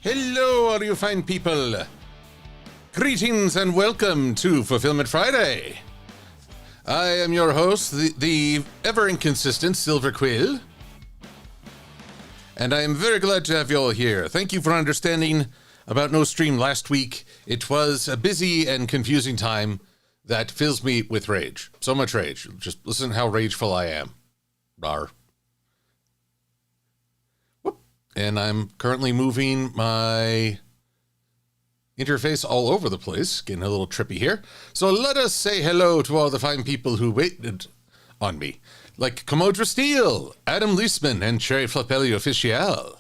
Hello, all you fine people. Greetings and welcome to Fulfillment Friday. I am your host, the ever inconsistent Silver-Quill. And I am very glad to have you all here. Thank you for understanding about no stream last week. It was a busy and confusing time that fills me with rage. So much rage. Just listen how rageful I am. Rawr. Whoop. And I'm currently moving my interface all over the place, getting a little trippy here. So let us say hello to all the fine people who waited on me, like Commodore Steele, Adam Leisman, and Cherry Flapelli Official.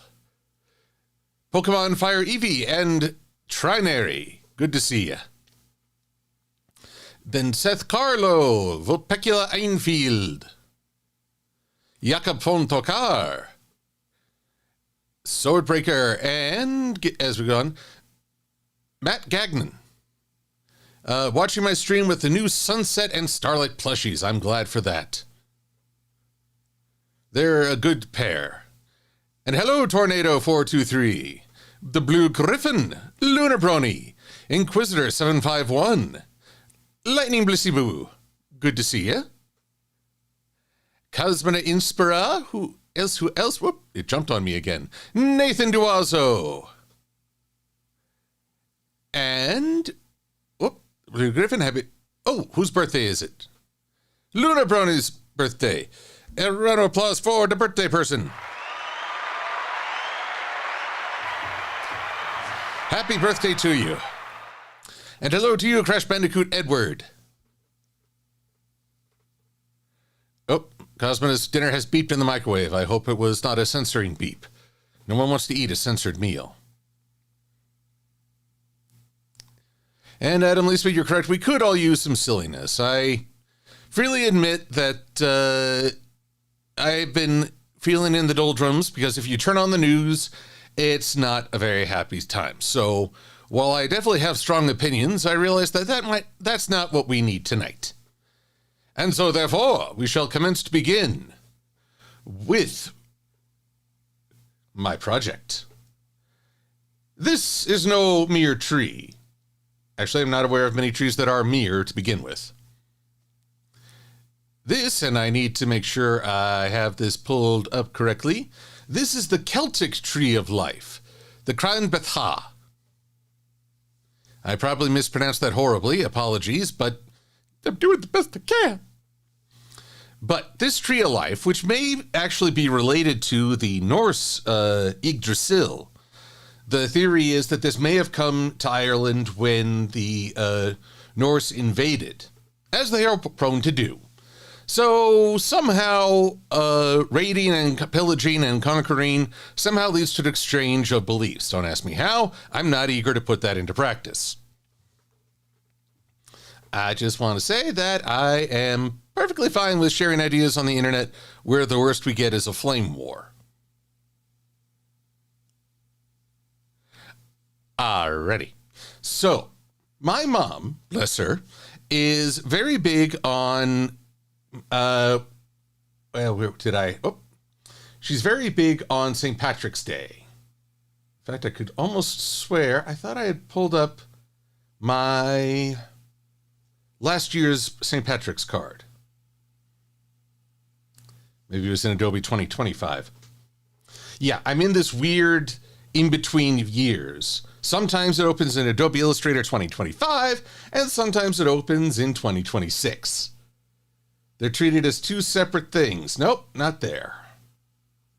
Pokemon Fire Eevee and Trinary. Good to see ya. Then Seth Carlo, Vulpecula Einfield, Jakob von Tokar, Swordbreaker, and, as we go on, Matt Gagnon. Watching my stream with the new Sunset and Starlight plushies. I'm glad for that. They're a good pair. And hello, Tornado423, the Blue Griffin, Lunar Brony, Inquisitor 751, Lightning Blissy Boo, good to see ya. Cosmina Inspira, who else? Whoop, it jumped on me again. Nathan Duazo. And, whoop, Blue Griffin, whose birthday is it? Lunar Brony's birthday. A round of applause for the birthday person. Happy birthday to you. And hello to you, Crash Bandicoot Edward. Oh, Cosmina's dinner has beeped in the microwave. I hope it was not a censoring beep. No one wants to eat a censored meal. And Adam Leesby, you're correct. We could all use some silliness. I freely admit that I've been feeling in the doldrums because if you turn on the news, it's not a very happy time. So while I definitely have strong opinions, I realize that that's not what we need tonight. And so therefore, we shall commence to begin with my project. This is no mere tree. Actually, I'm not aware of many trees that are mere to begin with. This, and I need to make sure I have this pulled up correctly, this is the Celtic tree of life, the Crann Bethadh. I probably mispronounced that horribly, apologies, but I'm doing the best I can. But this tree of life, which may actually be related to the Norse Yggdrasil, the theory is that this may have come to Ireland when the Norse invaded, as they are prone to do. So somehow raiding and pillaging and conquering somehow leads to an exchange of beliefs. Don't ask me how. I'm not eager to put that into practice. I just want to say that I am perfectly fine with sharing ideas on the internet where the worst we get is a flame war. Alrighty. So, my mom, bless her, is very big on she's very big on St. Patrick's Day. In fact, I could almost swear, I thought I had pulled up my last year's St. Patrick's card. Maybe it was in Adobe 2025. Yeah, I'm in this weird in-between years. Sometimes it opens in Adobe Illustrator 2025, and sometimes it opens in 2026. They're treated as two separate things. Nope, not there.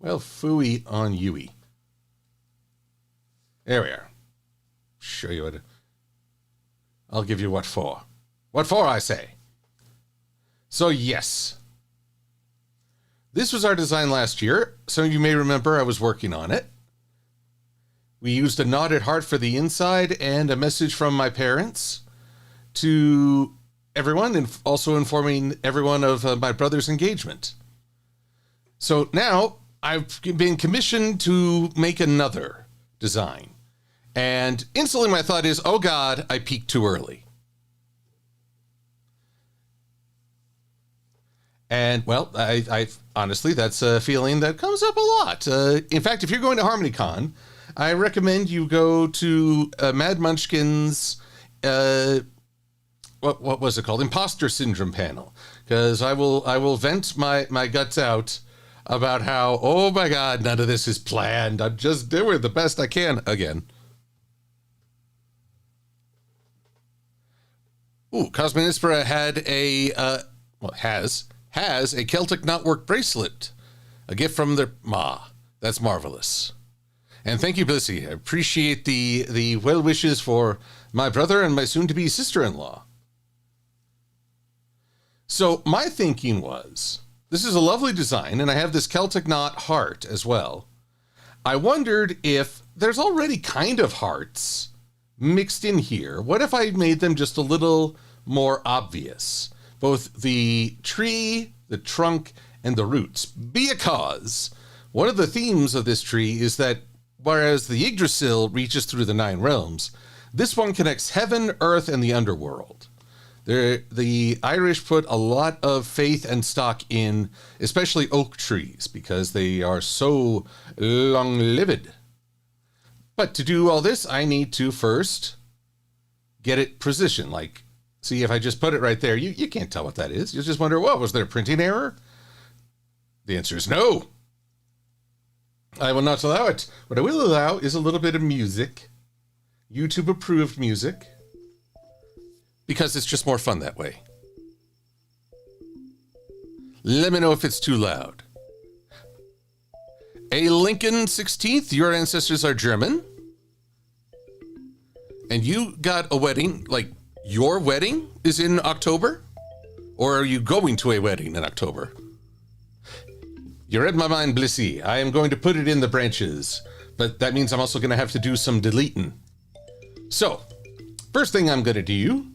Well, phooey on Yui. There we are. Show you what. I'll give you what for. What for, I say. So, yes. This was our design last year. Some of you may remember I was working on it. We used a knotted heart for the inside and a message from my parents to everyone, and also informing everyone of my brother's engagement. So now I've been commissioned to make another design. And instantly my thought is, oh God, I peaked too early. And, well, I honestly, that's a feeling that comes up a lot. In fact, if you're going to HarmonyCon, I recommend you go to Mad Munchkin's, what was it called? Imposter Syndrome panel. Because I will vent my guts out about how, oh my God, none of this is planned. I'm just doing the best I can again. Ooh, Cosminispera had has a Celtic knotwork bracelet. A gift from their ma. That's marvelous. And thank you, Blissy. I appreciate the well wishes for my brother and my soon-to-be sister-in-law. So my thinking was, this is a lovely design, and I have this Celtic knot heart as well. I wondered if there's already kind of hearts mixed in here. What if I made them just a little more obvious? Both the tree, the trunk, and the roots. Because one of the themes of this tree is that whereas the Yggdrasil reaches through the 9 realms, this one connects heaven, earth, and the underworld. The Irish put a lot of faith and stock in, especially oak trees, because they are so long-lived. But to do all this, I need to first get it positioned. Like, see, if I just put it right there, you can't tell what that is. You'll just wonder, well, was there a printing error? The answer is no. I will not allow it. What I will allow is a little bit of music. YouTube-approved music. Because it's just more fun that way. Let me know if it's too loud. A Lincoln 16th, your ancestors are German. And you got a wedding, like your wedding is in October? Or are you going to a wedding in October? You read my mind, Blissy. I am going to put it in the branches. But that means I'm also going to have to do some deleting. So, first thing I'm going to do...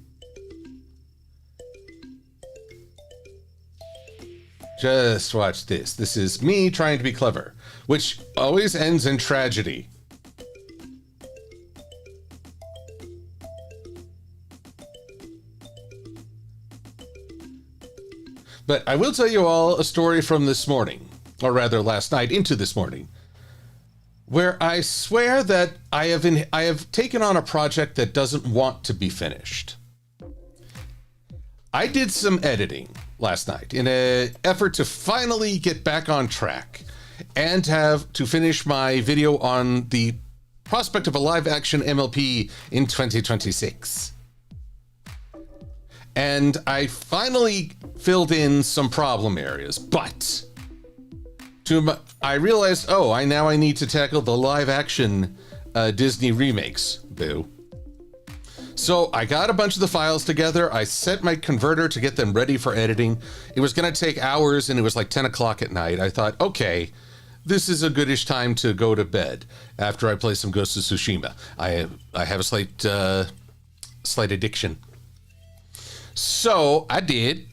Just watch this. This is me trying to be clever, which always ends in tragedy. But I will tell you all a story from this morning, or rather last night into this morning, where I swear that I have taken on a project that doesn't want to be finished. I did some editing last night in an effort to finally get back on track and have to finish my video on the prospect of a live-action MLP in 2026. And I finally filled in some problem areas, but I realized, I need to tackle the live-action Disney remakes. Boo. So I got a bunch of the files together. I set my converter to get them ready for editing. It was going to take hours, and it was like 10 o'clock at night. I thought, okay, this is a goodish time to go to bed after I play some Ghost of Tsushima. I have a slight addiction. So I did.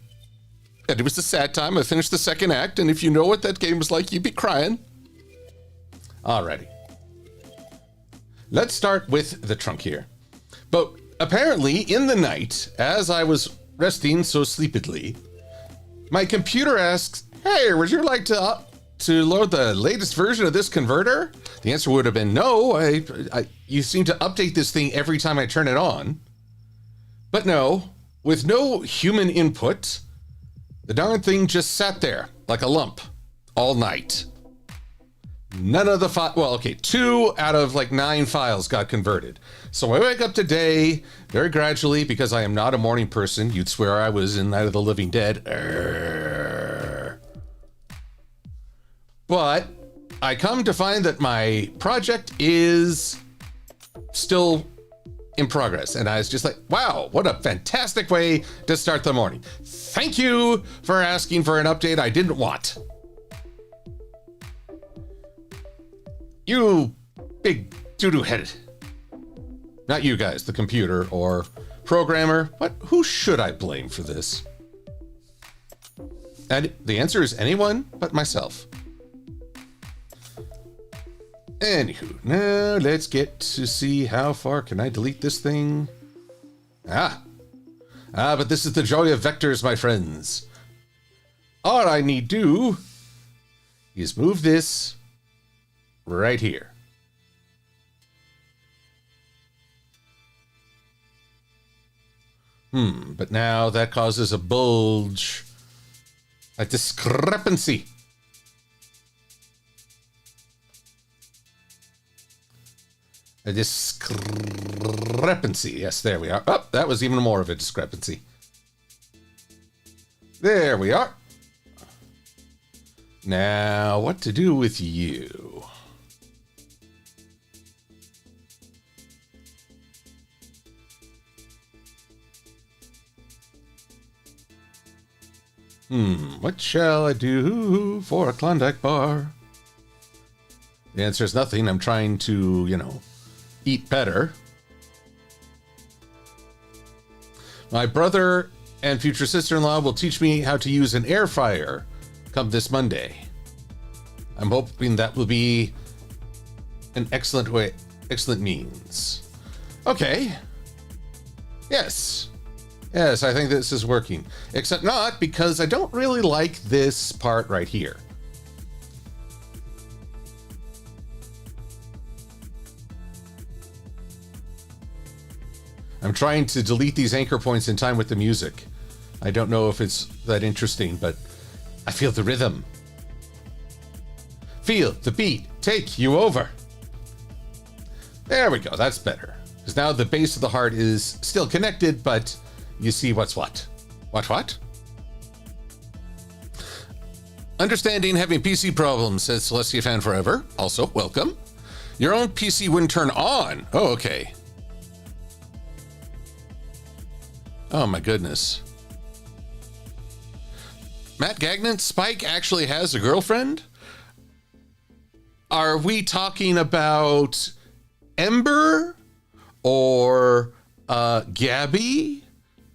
And it was a sad time. I finished the second act, and if you know what that game was like, you'd be crying. Alrighty. Let's start with the trunk here. But apparently, in the night, as I was resting so sleepily, my computer asks, hey, would you like to load the latest version of this converter? The answer would have been no. You seem to update this thing every time I turn it on. But no, with no human input, the darn thing just sat there like a lump all night. None of the 2 out of like 9 files got converted. So I wake up today very gradually because I am not a morning person. You'd swear I was in Night of the Living Dead. But I come to find that my project is still in progress. And I was just like, wow, what a fantastic way to start the morning. Thank you for asking for an update I didn't want. You big doo-doo headed. Not you guys, the computer or programmer, but who should I blame for this? And the answer is anyone but myself. Anywho, now let's get to see how far can I delete this thing. But this is the joy of vectors, my friends. All I need do is move this right here. But now that causes a bulge, a discrepancy. A discrepancy. Yes, there we are. Oh, that was even more of a discrepancy. There we are. Now, what to do with you? What shall I do for a Klondike bar? The answer is nothing. I'm trying to, eat better. My brother and future sister-in-law will teach me how to use an air fryer come this Monday. I'm hoping that will be an excellent means. Okay. Yes, I think this is working. Except not, because I don't really like this part right here. I'm trying to delete these anchor points in time with the music. I don't know if it's that interesting, but I feel the rhythm. Feel the beat take you over. There we go, that's better. Because now the base of the heart is still connected, but you see what's what. What? Understanding having PC problems, says Celestia Fan Forever. Also, welcome. Your own PC wouldn't turn on. Oh, okay. Oh my goodness. Matt Gagnon, Spike actually has a girlfriend? Are we talking about Ember or Gabby?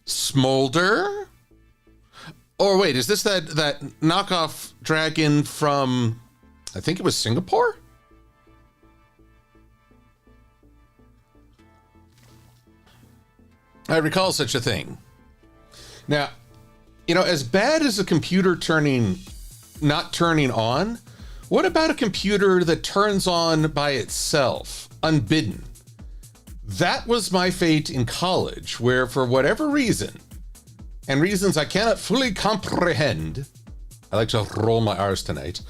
Smolder? Or wait, is this that knockoff dragon from, I think it was Singapore? I recall such a thing. Now, as bad as a computer not turning on, what about a computer that turns on by itself, unbidden? That was my fate in college, where for whatever reason, and reasons I cannot fully comprehend, I like to roll my R's tonight,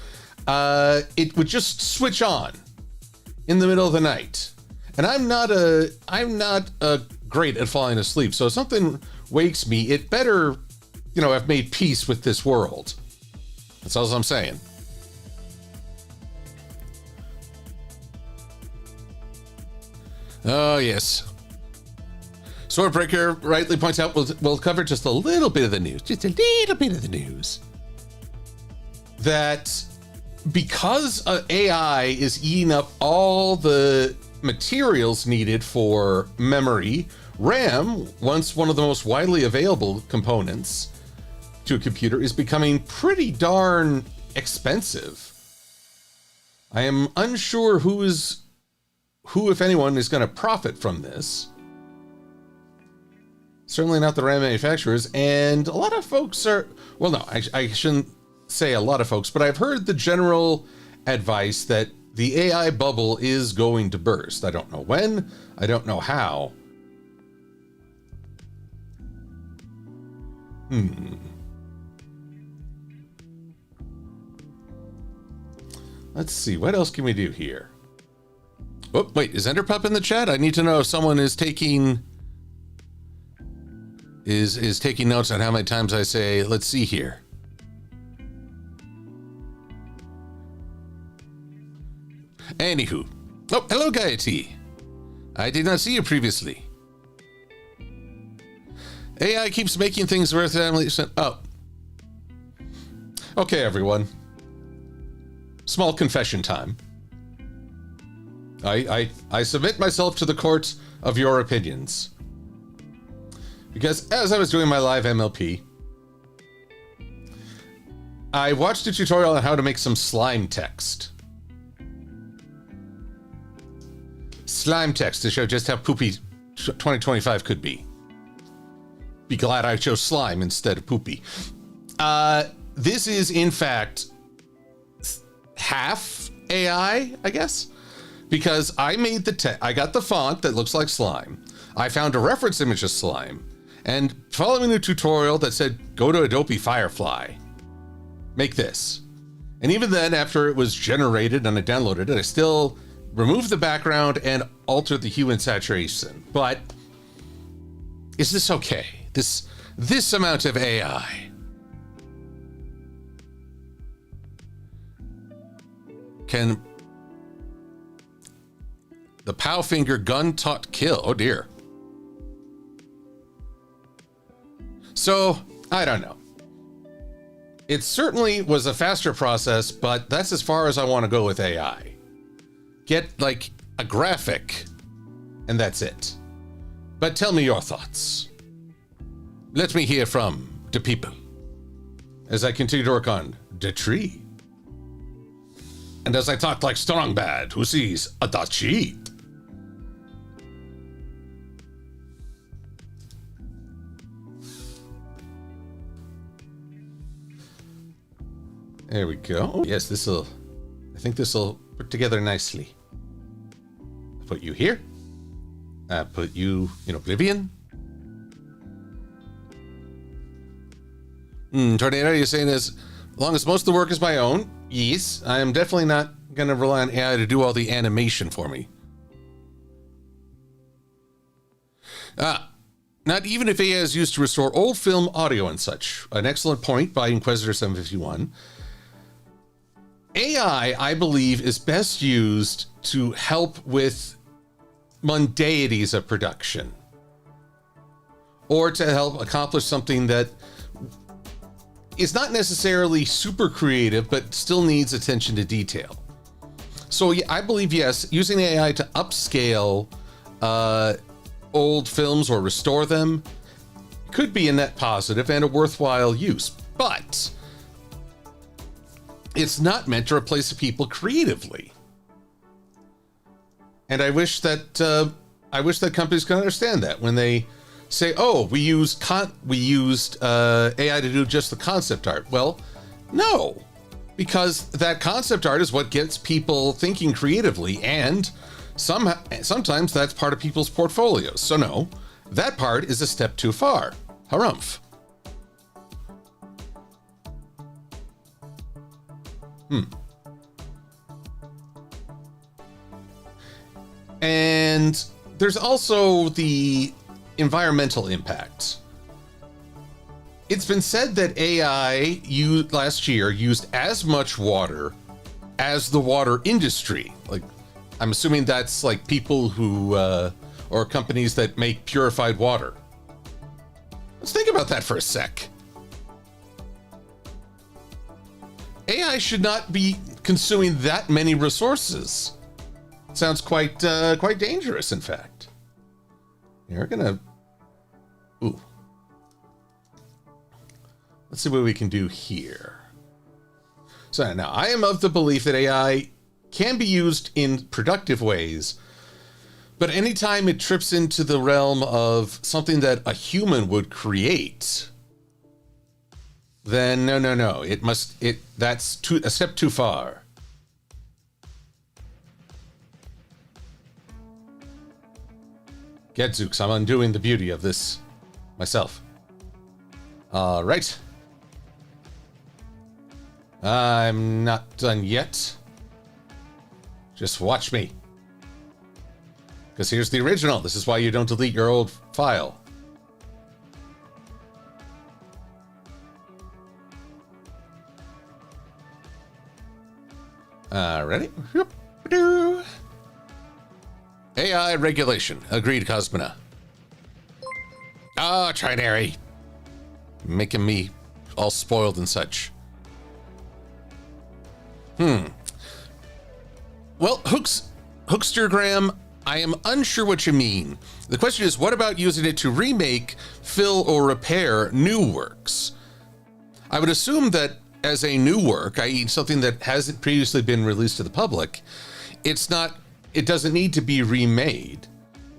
it would just switch on in the middle of the night. And I'm not great at falling asleep. So if something wakes me, it better, have made peace with this world. That's all I'm saying. Oh, yes. Swordbreaker rightly points out we'll cover just a little bit of the news. Just a little bit of the news. That because AI is eating up all the materials needed for memory, RAM, once one of the most widely available components to a computer, is becoming pretty darn expensive. I am unsure who, if anyone, is going to profit from this. Certainly not the RAM manufacturers, and a lot of folks are, well, no, I shouldn't say a lot of folks, but I've heard the general advice that the AI bubble is going to burst. I don't know when, I don't know how. Let's see, what else can we do here? Oh, wait, is Enderpup in the chat? I need to know if someone is taking taking notes on how many times I say, let's see here. Anywho. Oh, hello, Gaiety. I did not see you previously. AI keeps making things worth family. Oh. Okay, everyone. Small confession time. I submit myself to the court of your opinions. Because as I was doing my live MLP, I watched a tutorial on how to make some slime text. Slime text to show just how poopy 2025 could be. Be glad I chose slime instead of poopy. This is, in fact, half AI, I guess, because I made I got the font that looks like slime. I found a reference image of slime, and following the tutorial that said, go to Adobe Firefly, make this. And even then, after it was generated and I downloaded it, I still removed the background and altered the hue and saturation. But is this okay? This amount of AI. Can the Powfinger gun taught kill? Oh dear. So, I don't know. It certainly was a faster process, but that's as far as I want to go with AI. Get like a graphic and that's it. But tell me your thoughts. Let me hear from the people as I continue to work on the tree. And as I talk like Strongbad, who sees a dachi. There we go. Yes, I think this'll put together nicely. I'll put you here. Put you in Oblivion. Tornado, you're saying as long as most of the work is my own, yes, I am definitely not going to rely on AI to do all the animation for me. Not even if AI is used to restore old film audio and such. An excellent point by Inquisitor 751. AI, I believe, is best used to help with mundanities of production, or to help accomplish something that is not necessarily super creative, but still needs attention to detail. So yeah, I believe, yes, using AI to upscale old films or restore them could be a net positive and a worthwhile use, but it's not meant to replace people creatively. And I wish that companies can understand that when they say, "Oh, we used AI to do just the concept art." Well, no, because that concept art is what gets people thinking creatively, and sometimes that's part of people's portfolios. So no, that part is a step too far. Harumph. And there's also the environmental impact. It's been said that AI last year used as much water as the water industry. Like, I'm assuming that's like people who, or companies that make purified water. Let's think about that for a sec. AI should not be consuming that many resources. Sounds quite dangerous, in fact. You're gonna, ooh. Let's see what we can do here. So now, I am of the belief that AI can be used in productive ways, but anytime it trips into the realm of something that a human would create, then no. That's a step too far. Gadzooks, I'm undoing the beauty of this myself. All right. I'm not done yet. Just watch me. Because here's the original. This is why you don't delete your old file. Ready? AI regulation. Agreed, Cosmina. Ah, Trinary. Making me all spoiled and such. Well, Hookstergram, I am unsure what you mean. The question is, what about using it to remake, fill, or repair new works? I would assume that as a new work, i.e. something that hasn't previously been released to the public, it doesn't need to be remade,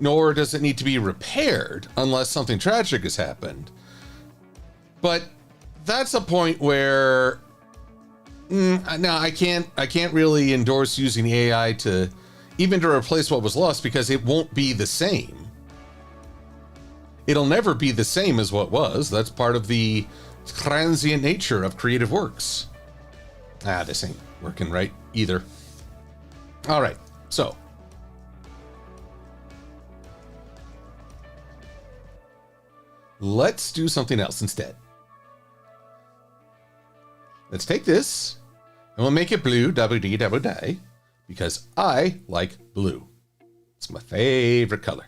nor does it need to be repaired unless something tragic has happened. But that's a point where no, I can't really endorse using AI to replace what was lost, because it won't be the same. It'll never be the same as what was. That's part of the transient nature of creative works. This ain't working right either. All right, so. Let's do something else instead. Let's take this, and we'll make it blue, double D, double die, because I like blue. It's my favorite color.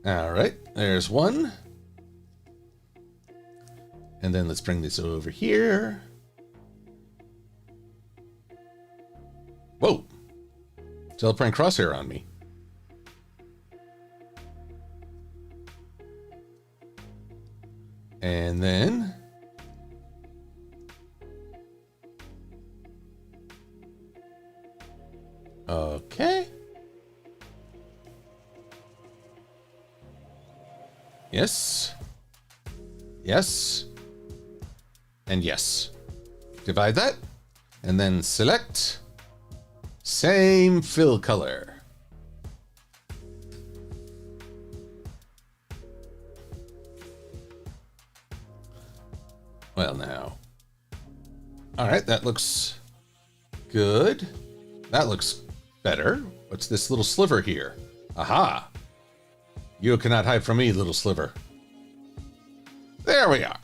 All right, there's one. And then let's bring this over here. Whoa. Still playing crosshair on me. And then okay. Yes. Yes. And yes. Divide that. And then select. Same fill color. Well, now. All right, that looks good. That looks better. What's this little sliver here? Aha. You cannot hide from me, little sliver. There we are.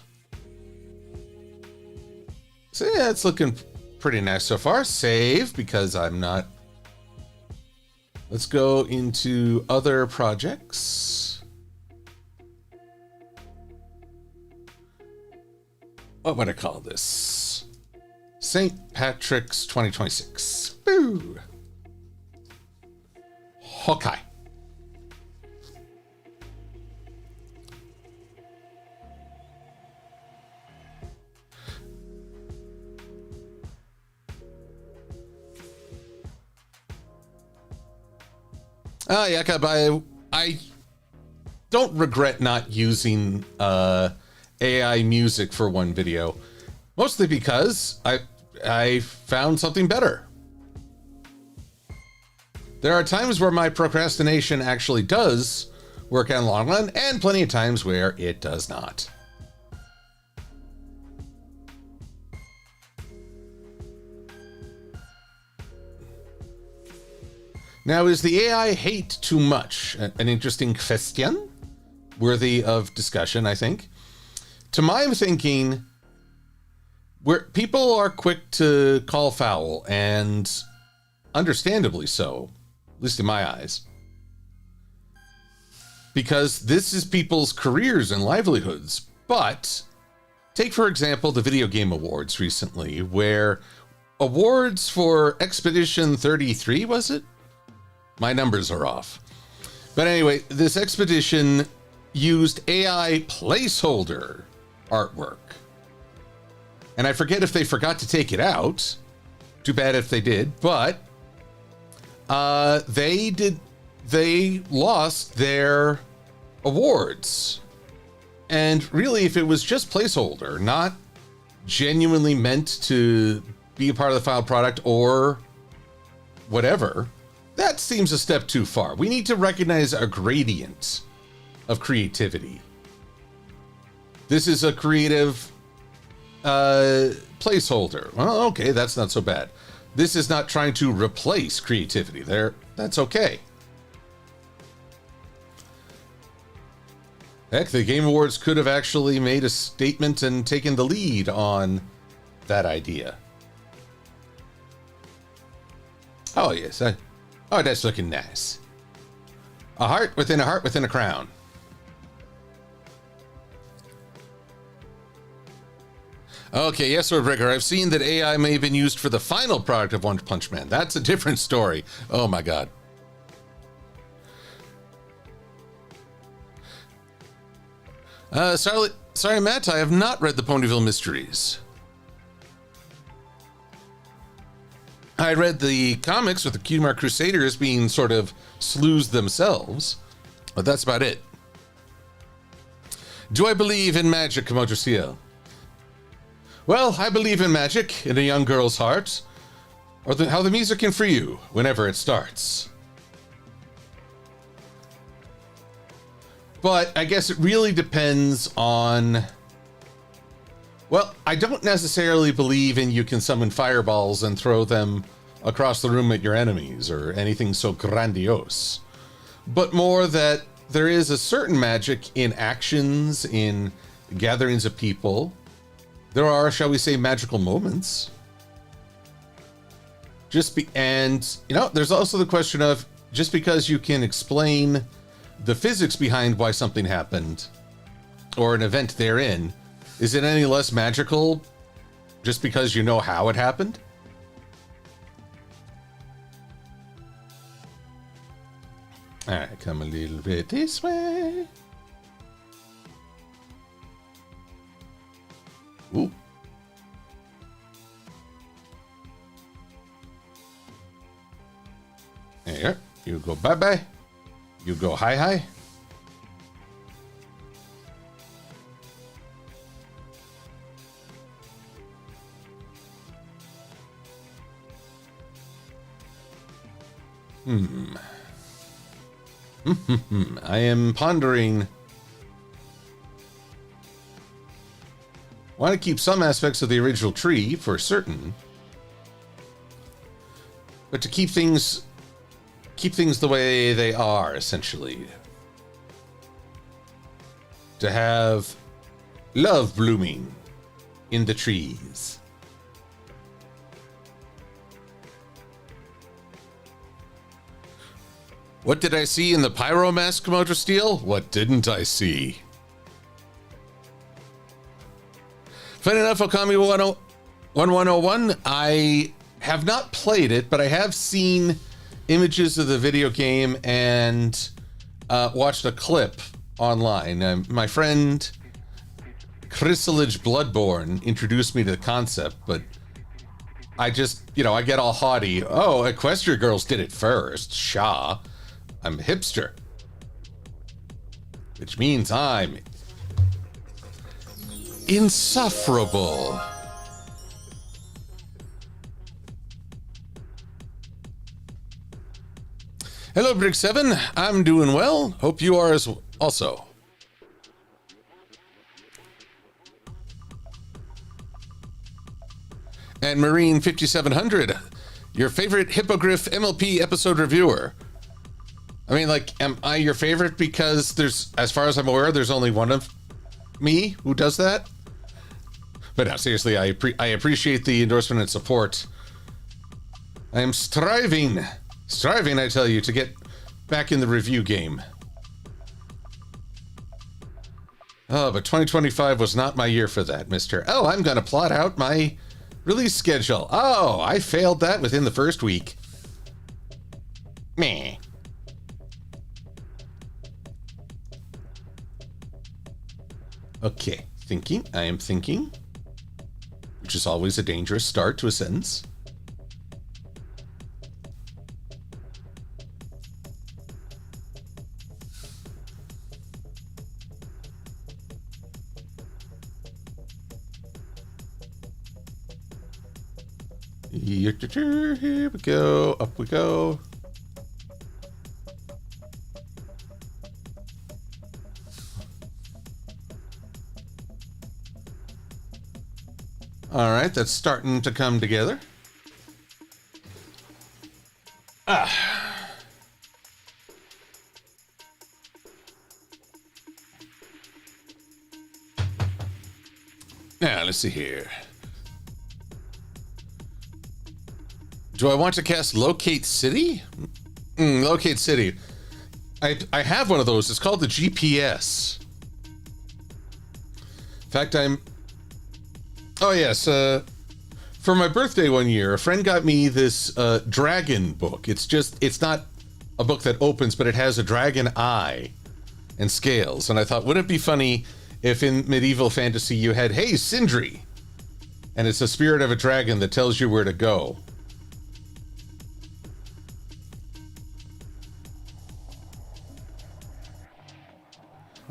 So yeah, it's looking pretty nice so far. Save, because I'm not. Let's go into other projects. What would I call this? St. Patrick's 2026. Boo. Okay. Yeah, I don't regret not using AI music for one video, mostly because I found something better. There are times where my procrastination actually does work out in the long run, and plenty of times where it does not. Now, is the AI hate too much? An interesting question, worthy of discussion, I think. To my thinking, where people are quick to call foul, and understandably so, at least in my eyes, because this is people's careers and livelihoods. But take, for example, the Video Game Awards recently, where awards for Expedition 33, was it? My numbers are off. But anyway, this expedition used AI placeholder artwork. And I forget if they forgot to take it out. Too bad if they did. But they lost their awards. And really, if it was just placeholder, not genuinely meant to be a part of the final product or whatever, that seems a step too far. We need to recognize a gradient of creativity. This is a creative placeholder. Well, okay, that's not so bad. This is not trying to replace creativity. That's okay. Heck, the Game Awards could have actually made a statement and taken the lead on that idea. Oh, yes. Oh, that's looking nice. A heart within a crown. Okay, yes, Swordbreaker, I've seen that AI may have been used for the final product of One Punch Man. That's a different story. Oh my god. Sorry, Matt, I have not read the Ponyville Mysteries. I read the comics with the Cutemar Crusaders being sort of slews themselves, but that's about it. Do I believe in magic, Komodo Seal? Well, I believe in magic in a young girl's heart, or how the music can free you whenever it starts. But I guess it really depends on... Well, I don't necessarily believe in you can summon fireballs and throw them across the room at your enemies or anything so grandiose, but more that there is a certain magic in actions, in gatherings of people. There are, shall we say, magical moments. And there's also the question of just because you can explain the physics behind why something happened or an event therein, is it any less magical just because you know how it happened? All right, come a little bit this way. Ooh. There, you go bye-bye. You go hi-hi. I am pondering. Want to keep some aspects of the original tree for certain, but to keep things the way they are, essentially. To have love blooming in the trees. What did I see in the pyro mask, Komodo Steel? What didn't I see? Funny enough, Okami 1101, I have not played it, but I have seen images of the video game and watched a clip online. My friend Chrysalage Bloodborne introduced me to the concept, but I just, I get all haughty. Oh, Equestria Girls did it first. Shaw. I'm a hipster. Which means I'm insufferable. Hello, Brick7. I'm doing well. Hope you are as also. And Marine 5700, your favorite Hippogriff MLP episode reviewer. I mean, am I your favorite because as far as I'm aware, there's only one of me who does that? But no, seriously, I appreciate the endorsement and support. I am striving, I tell you, to get back in the review game. Oh, but 2025 was not my year for that, mister. Oh, I'm going to plot out my release schedule. Oh, I failed that within the first week. Meh. Okay, I am thinking, which is always a dangerous start to a sentence. Here we go, up we go. All right, that's starting to come together. Now, let's see here. Do I want to cast Locate City? Locate City. I have one of those. It's called the GPS. In fact, Oh, yes. For my birthday one year, a friend got me this dragon book. It's not a book that opens, but it has a dragon eye and scales. And I thought, wouldn't it be funny if in medieval fantasy you had, hey, Sindri, and it's the spirit of a dragon that tells you where to go.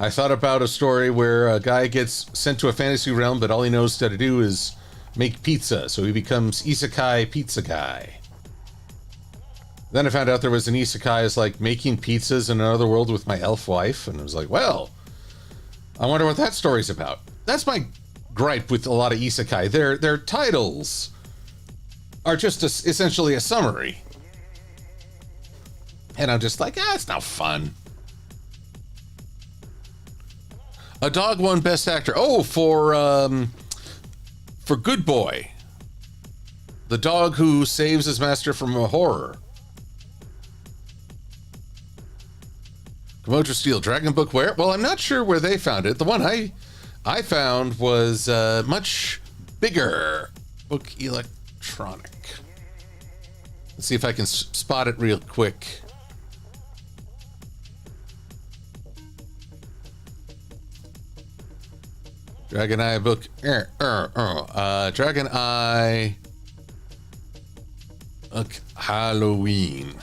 I thought about a story where a guy gets sent to a fantasy realm, but all he knows how to do is make pizza, so he becomes Isekai Pizza Guy. Then I found out there was an Isekai as like making pizzas in another world with my elf wife, and I was like, well, I wonder what that story's about. That's my gripe with a lot of Isekai. Their titles are just essentially a summary. And I'm just like, it's not fun. A dog won Best Actor. Oh, for Good Boy. The dog who saves his master from a horror. Komodo Steel Dragon Book where? Well, I'm not sure where they found it. The one I found was much bigger. Book Electronic. Let's see if I can spot it real quick. Dragon Eye book. Dragon Eye. Halloween.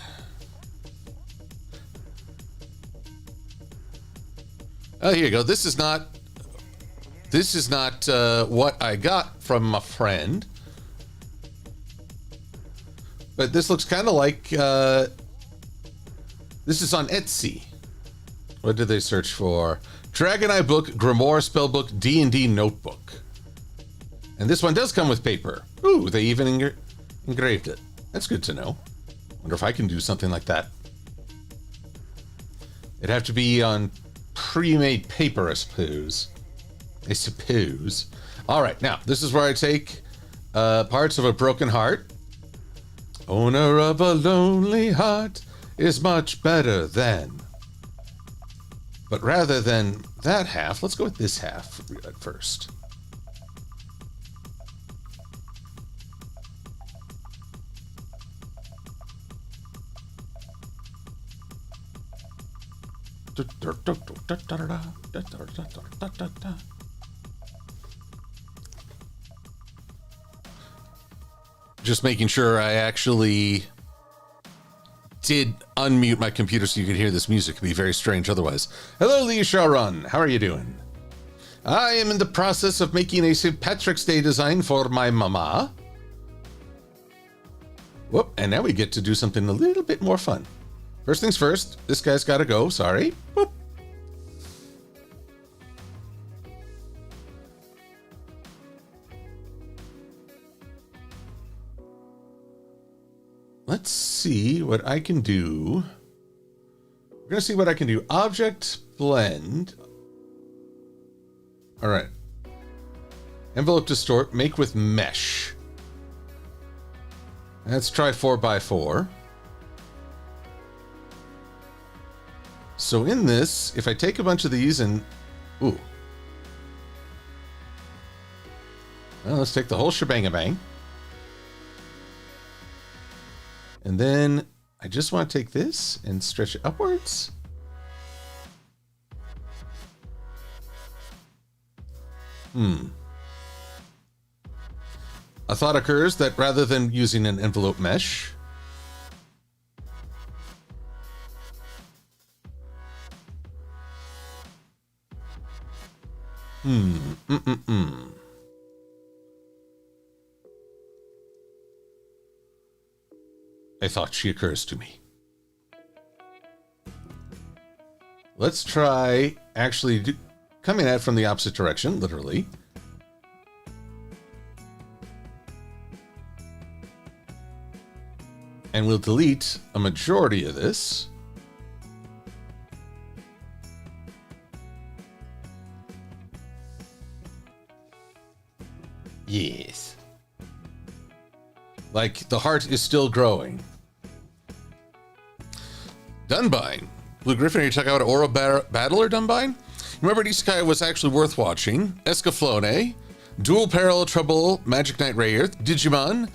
Oh, here you go. This is not what I got from a friend. But this looks kind of like, this is on Etsy. What did they search for? Dragon Eye book, Grimoire spellbook, D&D notebook. And this one does come with paper. Ooh, they even engraved it. That's good to know. Wonder if I can do something like that. It'd have to be on pre-made paper, I suppose. All right, now, this is where I take parts of a broken heart. Owner of a lonely heart is much better than. But rather than that half, let's go with this half at first. Just making sure I actually did unmute my computer so you could hear this music. It'd be very strange otherwise. Hello, Lee Sharon. How are you doing? I am in the process of making a St. Patrick's Day design for my mama. Whoop, and now we get to do something a little bit more fun. First things first, this guy's got to go. Sorry. Whoop. Let's see what I can do. We're going to see what I can do. Object blend. All right. Envelope distort, make with mesh. Let's try 4x4. So in this, if I take a bunch of these and, ooh. Well, let's take the whole shebang-a-bang. And then I just want to take this and stretch it upwards. A thought occurs that rather than using an envelope mesh, a thought she occurs to me. Let's try actually coming at it from the opposite direction, literally. And we'll delete a majority of this. Yes. Like, the heart is still growing. Dunbine. Blue Griffin, are you talking about Aura Battler Dunbine? Remember, Isekai was actually worth watching. Escaflowne, Dual Peril Trouble, Magic Knight Rayearth, Digimon,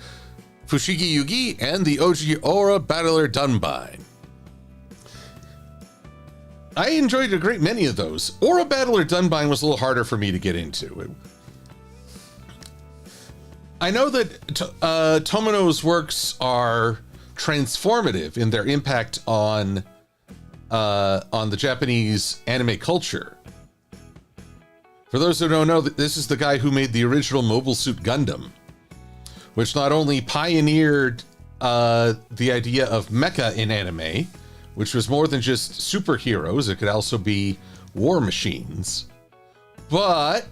Fushigi Yugi, and the OG Aura Battler Dunbine. I enjoyed a great many of those. Aura Battler Dunbine was a little harder for me to get into. I know that Tomino's works are transformative in their impact on the Japanese anime culture. For those who don't know, this is the guy who made the original Mobile Suit Gundam, which not only pioneered the idea of mecha in anime, which was more than just superheroes, it could also be war machines, but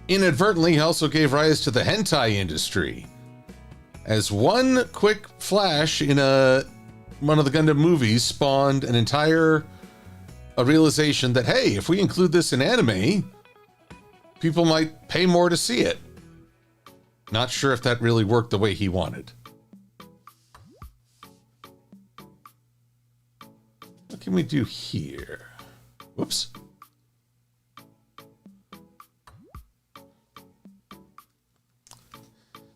inadvertently also gave rise to the hentai industry, as one quick flash in one of the Gundam movies spawned an entire realization that, hey, if we include this in anime, people might pay more to see it. Not sure if that really worked the way he wanted. What can we do here? Whoops.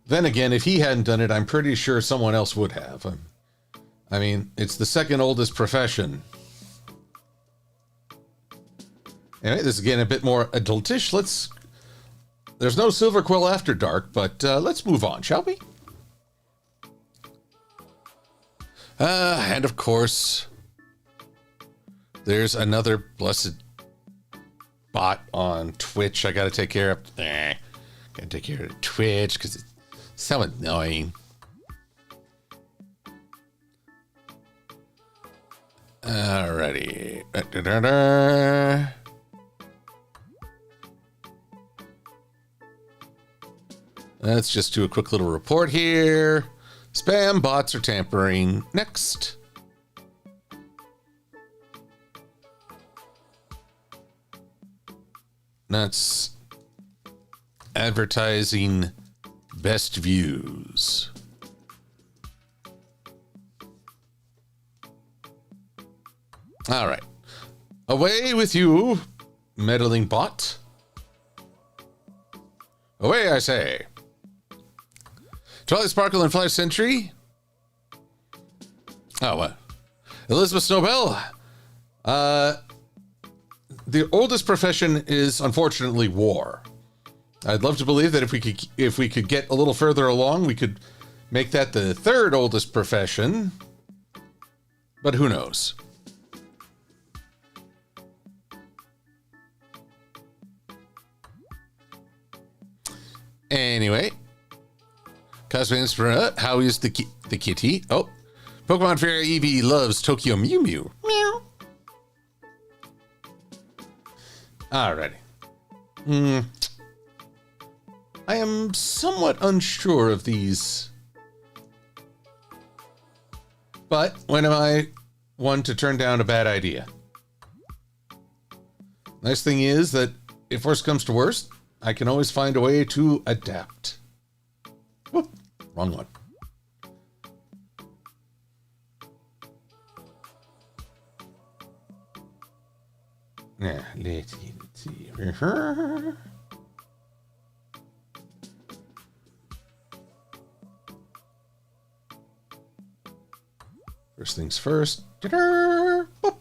Then again, if he hadn't done it, I'm pretty sure someone else would have. I mean, it's the second oldest profession. Anyway, this is again a bit more adultish. There's no Silver-Quill after dark, but let's move on, shall we? And of course, there's another blessed bot on Twitch I gotta take care of. Gotta take care of Twitch because it's so annoying. Alrighty. Let's just do a quick little report here. Spam bots are tampering. Next. That's advertising best views. All right. Away with you, meddling bot. Away, I say. Twilight Sparkle and Flash Sentry. Oh, what? Elizabeth Snowbell. The oldest profession is unfortunately war. I'd love to believe that if we could get a little further along, we could make that the third oldest profession. But who knows? Anyway, Cosmo, how is the kitty? Oh, Pokemon Fair Eevee loves Tokyo Mew Mew. Meow. Alrighty. I am somewhat unsure of these, but when am I one to turn down a bad idea? Nice thing is that if worst comes to worst, I can always find a way to adapt. Whoop, wrong one. Yeah, let's see. First things first. Ta-da! Boop.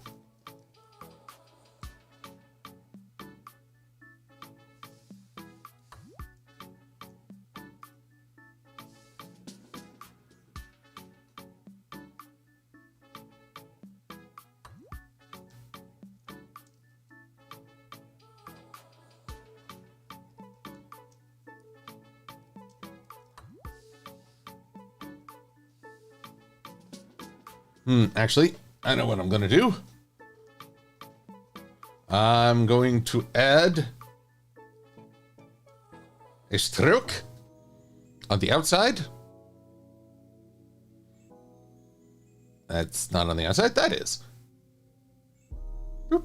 Actually, I know what I'm going to do. I'm going to add a stroke on the outside. That's not on the outside. That is. Boop.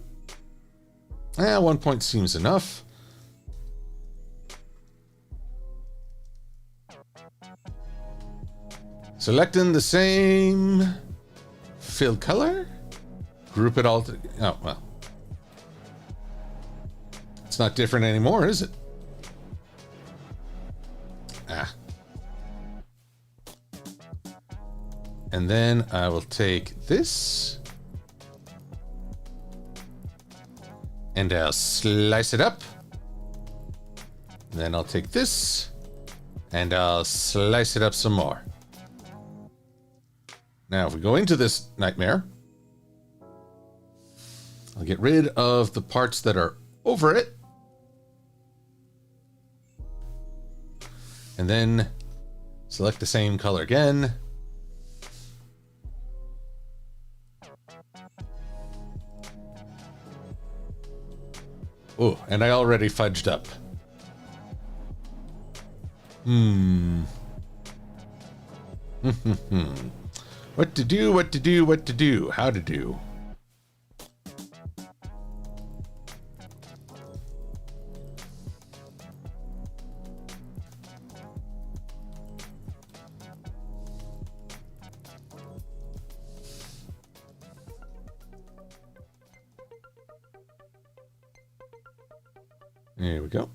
1 point seems enough. Selecting the same fill color, group it all to, oh, well. It's not different anymore, is it? And then I will take this and I'll slice it up. And then I'll take this and I'll slice it up some more. Now, if we go into this nightmare, I'll get rid of the parts that are over it. And then select the same color again. Oh, and I already fudged up. What to do, what to do, what to do, how to do. There we go.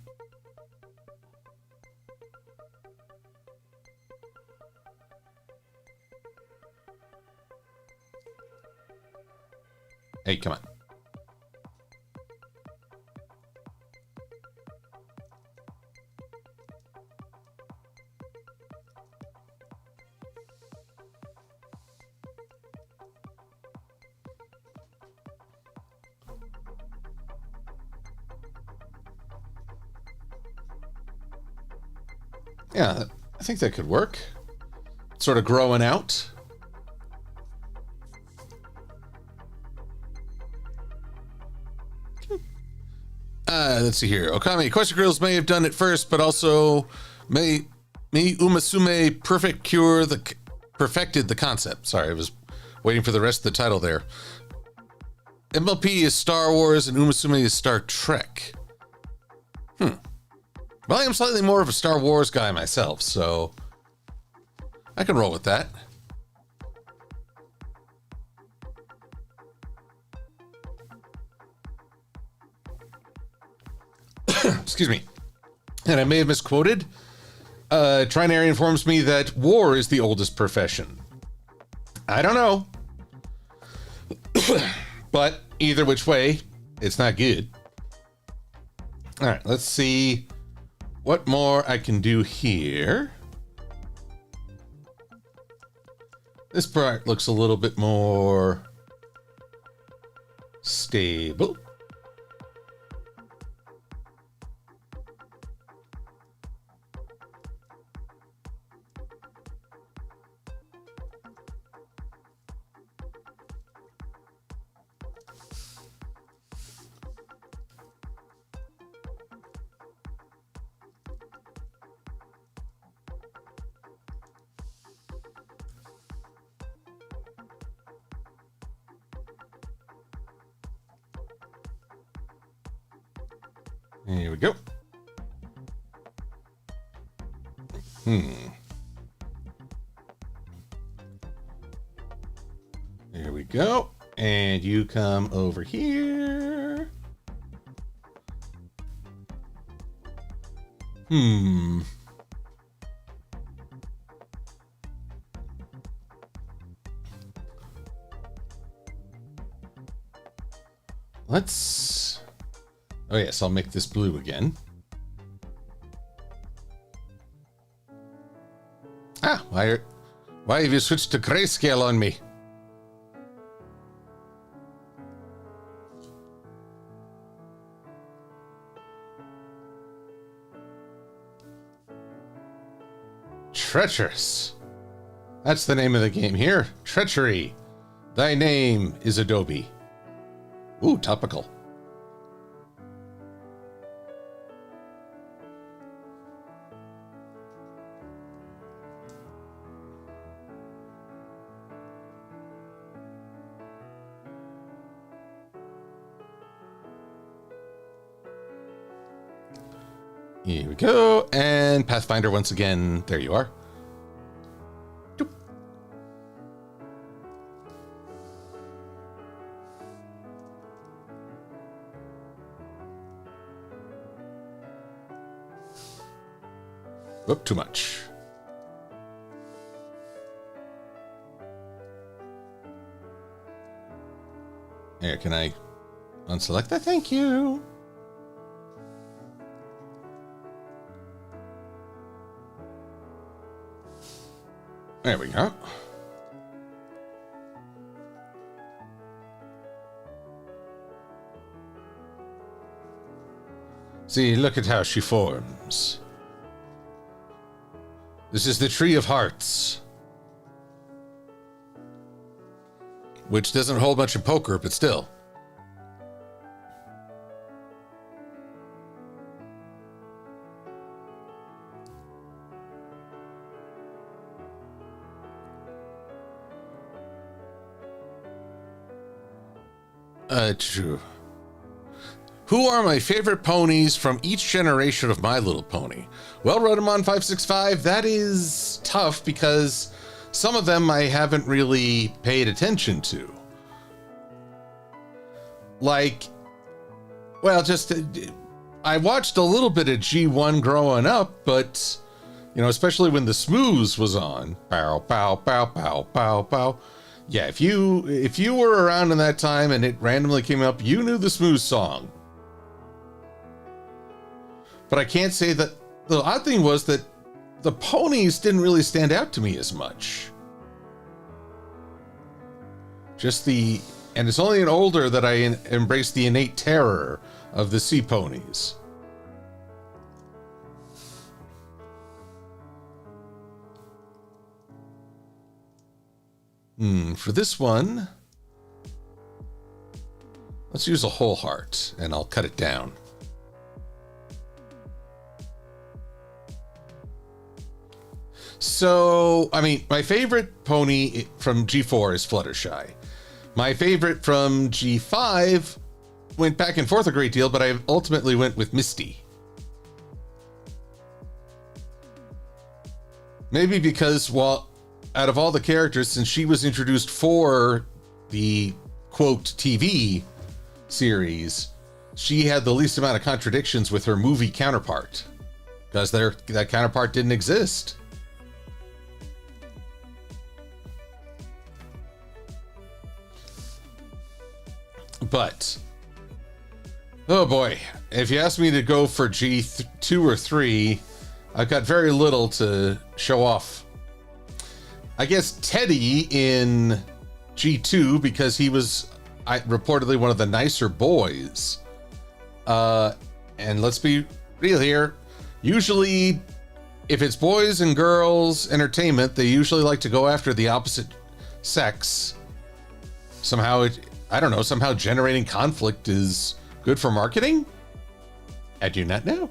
Hey, come on. Yeah, I think that could work. Sort of growing out. Let's see here. Okami, Question Girls may have done it first, but also may Umasume perfected the concept. Sorry, I was waiting for the rest of the title there. MLP is Star Wars and Umasume is Star Trek. Well, I am slightly more of a Star Wars guy myself, so I can roll with that. Excuse me. And I may have misquoted. Trinary informs me that war is the oldest profession. I don't know. But either which way, it's not good. All right, let's see what more I can do here. This part looks a little bit more stable. Here we go. There we go. And you come over here. Let's... Oh yes, I'll make this blue again. Ah, why have you switched to grayscale on me? Treacherous. That's the name of the game here. Treachery. Thy name is Adobe. Ooh, topical. Here we go, and Pathfinder once again. There you are. Doop. Whoop, too much. There, can I unselect that? Thank you. There we go. See, look at how she forms. This is the Tree of Hearts. Which doesn't hold much in poker, but still. True. Who are my favorite ponies from each generation of My Little Pony? Well, Rotomon 565, that is tough because some of them I haven't really paid attention to. Like, well, just, I watched a little bit of G1 growing up, but, you know, especially when the Smooths was on. Pow, pow, pow, pow, pow, pow. Yeah, if you were around in that time and it randomly came up, you knew the Smooth song. But I can't say that. The odd thing was that the ponies didn't really stand out to me as much. And it's only in older that I embraced the innate terror of the sea ponies. For this one, let's use a whole heart and I'll cut it down. So, I mean, my favorite pony from G4 is Fluttershy. My favorite from G5 went back and forth a great deal, but I ultimately went with Misty. Maybe because, well, out of all the characters, since she was introduced for the, quote, TV series, she had the least amount of contradictions with her movie counterpart. Because that counterpart didn't exist. But, oh boy, if you ask me to go for G2 or 3, I've got very little to show off. I guess Teddy in G2, because he was reportedly one of the nicer boys. And let's be real here. Usually, if it's boys and girls entertainment, they usually like to go after the opposite sex. Somehow somehow generating conflict is good for marketing? I do not know.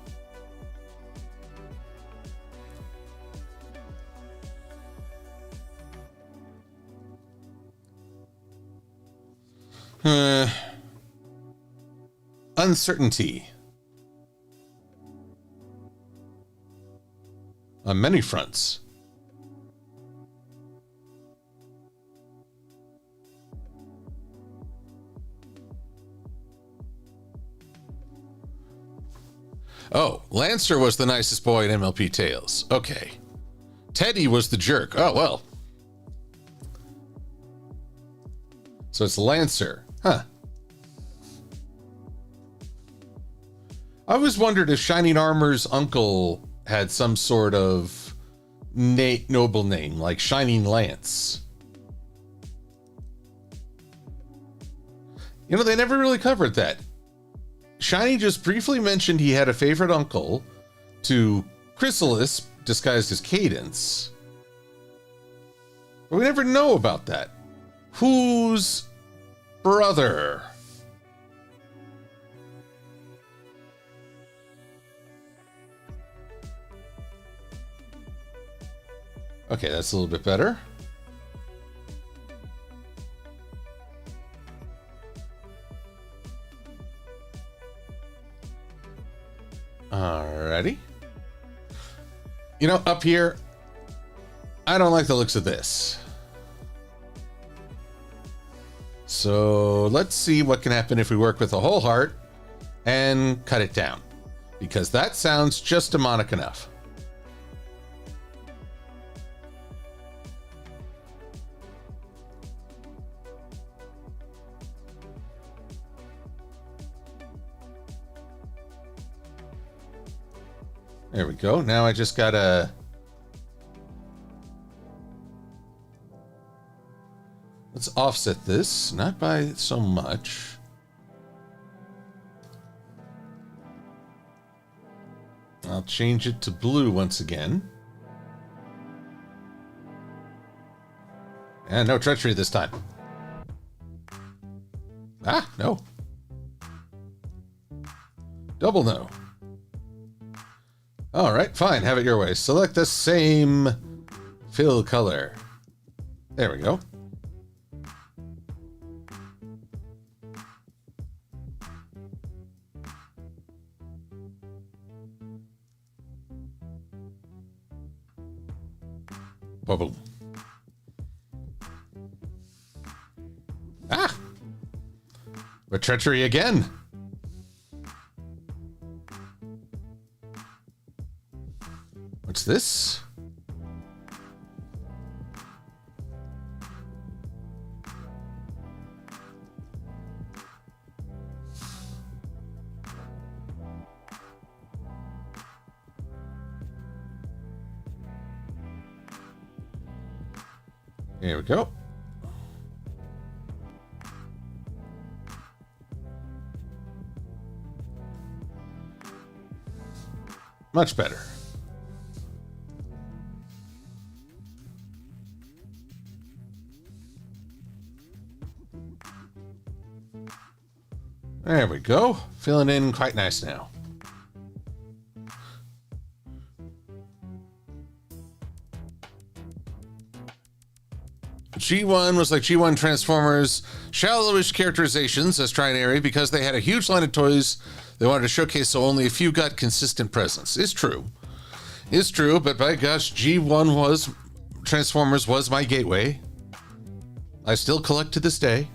Uncertainty. On many fronts. Oh, Lancer was the nicest boy in MLP Tales. Okay. Teddy was the jerk. Oh, well. So it's Lancer. Huh. I always wondered if Shining Armor's uncle had some sort of noble name, like Shining Lance. You know, they never really covered that. Shiny just briefly mentioned he had a favorite uncle to Chrysalis, disguised as Cadence. But we never know about that. Whose brother? Okay, that's a little bit better. Alrighty. You know, up here, I don't like the looks of this. So let's see what can happen if we work with a whole heart and cut it down, because that sounds just demonic enough. There we go. Now I just gotta... Let's offset this, not by so much. I'll change it to blue once again. And no treachery this time. Ah, no. Double no. All right, fine. Have it your way. Select the same fill color. There we go. Boom. Ah! But treachery again. What's this? Here we go. Much better. There we go. Filling in quite nice now. G1 was like G1 Transformers, shallowish characterizations as Trinary because they had a huge line of toys they wanted to showcase, so only a few got consistent presence. It's true. It's true, but by gosh, G1 was Transformers was my gateway. I still collect to this day.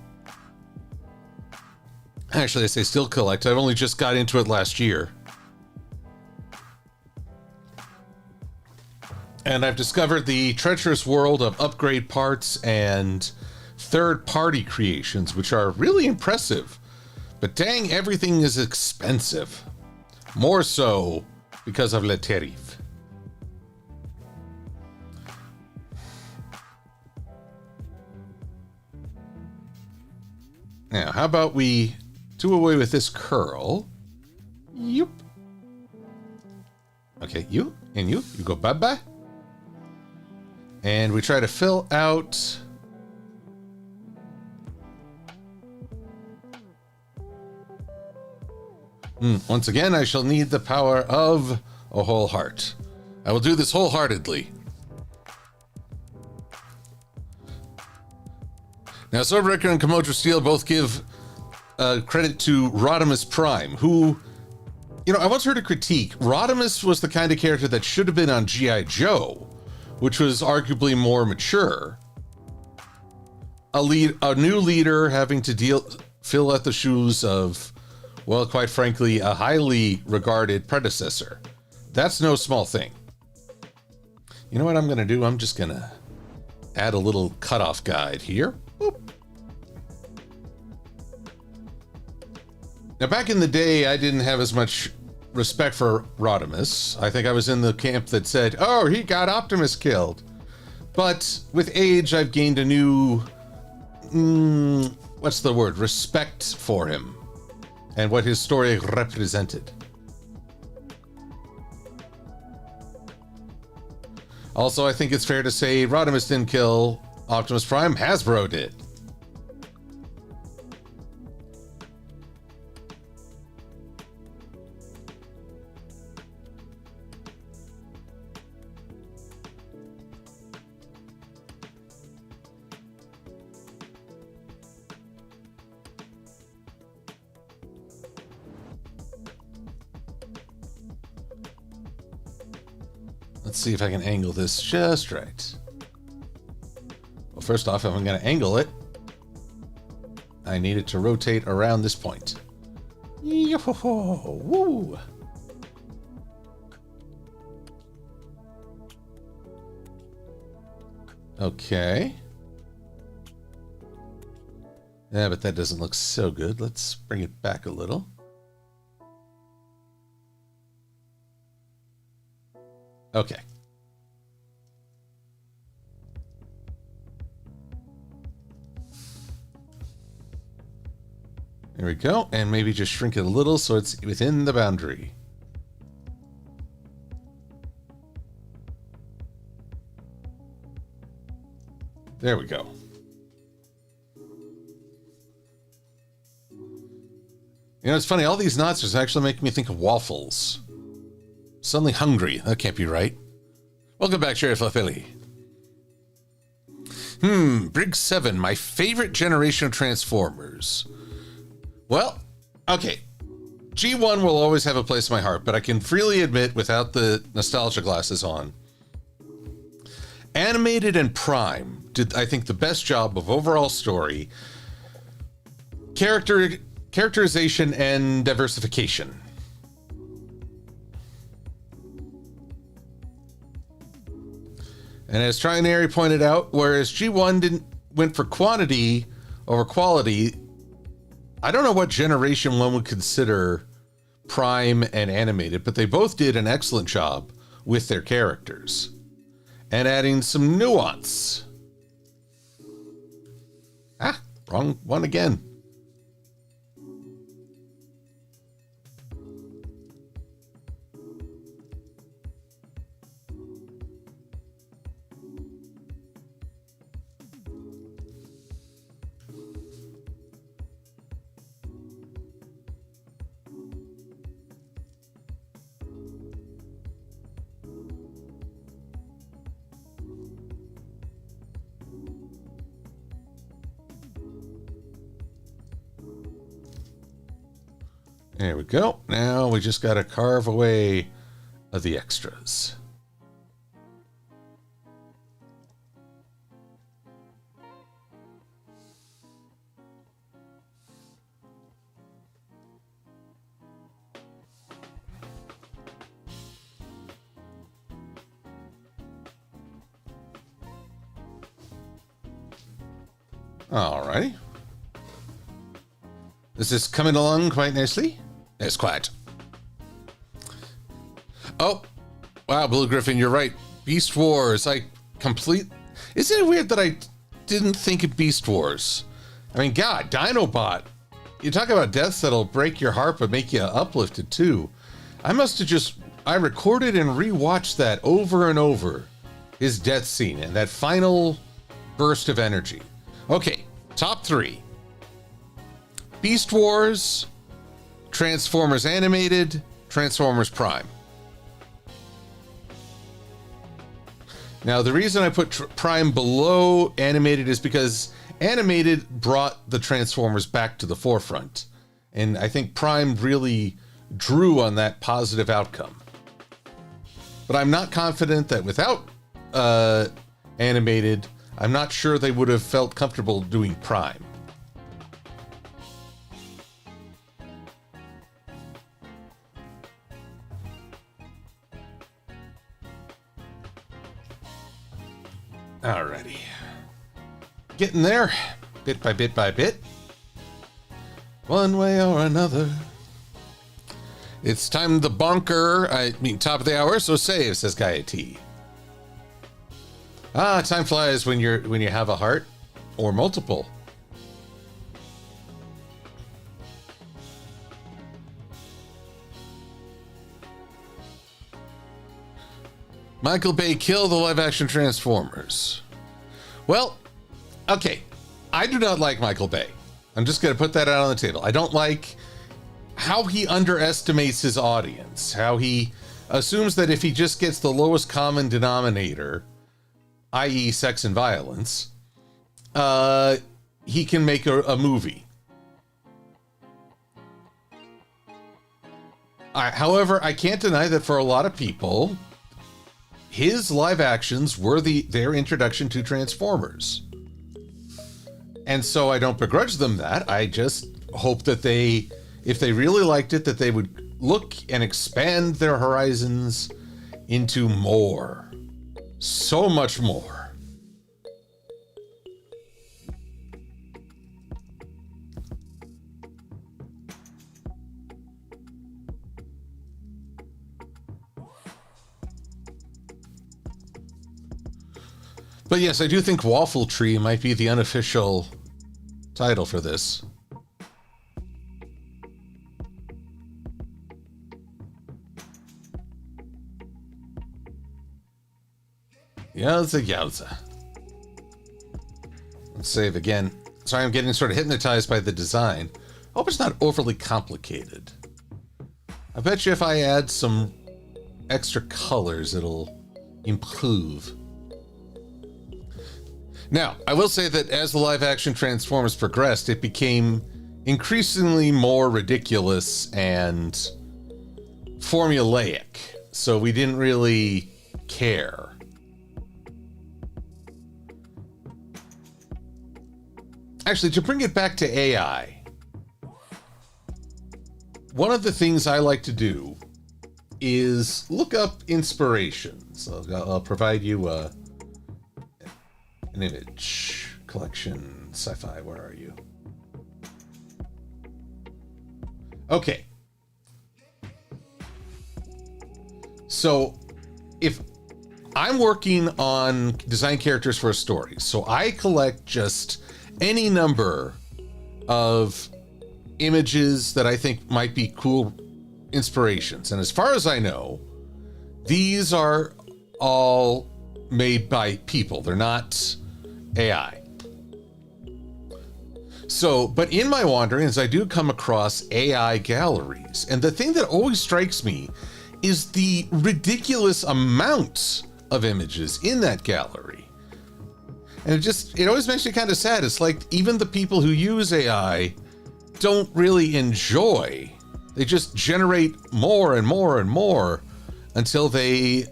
Actually, I say still collect. I've only just got into it last year. And I've discovered the treacherous world of upgrade parts and third-party creations, which are really impressive. But dang, everything is expensive. More so because of Le Tarif. Now, how about we do away with this curl? Yep. Okay, you and you go bye-bye. And we try to fill out... Once again, I shall need the power of a whole heart. I will do this wholeheartedly. Now, Swordbreaker and Komodo Steel both give credit to Rodimus Prime, who, you know, I once heard a critique. Rodimus was the kind of character that should have been on G.I. Joe, which was arguably more mature. A new leader having to fill out the shoes of, well, quite frankly, a highly regarded predecessor. That's no small thing. You know what I'm going to do? I'm just going to add a little cutoff guide here. Boop. Now, back in the day, I didn't have as much respect for Rodimus. I think I was in the camp that said, oh, he got Optimus killed. But with age, I've gained a new, what's the word? Respect for him and what his story represented. Also, I think it's fair to say Rodimus didn't kill Optimus Prime, Hasbro did. Let's see if I can angle this just right. Well, first off, if I'm going to angle it, I need it to rotate around this point. Yo-ho-ho, woo! Okay. Yeah, but that doesn't look so good. Let's bring it back a little. Okay. There we go. And maybe just shrink it a little so it's within the boundary. There we go. You know, it's funny, all these knots are actually making me think of waffles. Suddenly hungry. That can't be right. Welcome back, Sheriff LaPhilly. Brig 7, my favorite generation of Transformers. Well, okay. G1 will always have a place in my heart, but I can freely admit, without the nostalgia glasses on, Animated and Prime did, I think, the best job of overall story, characterization, and diversification. And as Trinary pointed out, whereas G1 went for quantity over quality, I don't know what generation one would consider Prime and Animated, but they both did an excellent job with their characters and adding some nuance. Ah, wrong one again. There we go. Now we just got to carve away the extras. Alrighty. This is coming along quite nicely. It's quiet. Oh, wow, Blue Griffin, you're right. Beast Wars, isn't it weird that I didn't think of Beast Wars? I mean, God, Dinobot. You talk about deaths that'll break your heart but make you uplifted too. I recorded and rewatched that over and over. His death scene and that final burst of energy. Okay, top 3. Beast Wars, Transformers Animated, Transformers Prime. Now, the reason I put Prime below Animated is because Animated brought the Transformers back to the forefront. And I think Prime really drew on that positive outcome. But I'm not confident that without Animated, I'm not sure they would have felt comfortable doing Prime. Alrighty. Getting there, bit by bit by bit. One way or another. It's time to bonker. Top of the hour, so save, says Gaia T. Time flies when you have a heart or multiple. Michael Bay killed the live-action Transformers. Well, okay. I do not like Michael Bay. I'm just going to put that out on the table. I don't like how he underestimates his audience, how he assumes that if he just gets the lowest common denominator, i.e. sex and violence, he can make a movie. However, I can't deny that for a lot of people, his live actions were their introduction to Transformers. And so I don't begrudge them that. I just hope that if they really liked it, that they would look and expand their horizons into more. So much more. But yes, I do think Waffle Tree might be the unofficial title for this. Yowza. Let's save again. Sorry, I'm getting sort of hypnotized by the design. hope it's not overly complicated. I bet you if I add some extra colors, it'll improve. Now, I will say that as the live-action Transformers progressed, it became increasingly more ridiculous and formulaic, so we didn't really care. Actually, to bring it back to AI, one of the things I like to do is look up inspirations. I'll provide you an image collection, sci-fi. Where are you? Okay. So if I'm working on design characters for a story, so I collect just any number of images that I think might be cool inspirations. And as far as I know, these are all made by people. They're not AI. So, but in my wanderings, I do come across AI galleries. And the thing that always strikes me is the ridiculous amount of images in that gallery. And it always makes me kind of sad. It's like even the people who use AI don't really enjoy. They just generate more and more and more until they,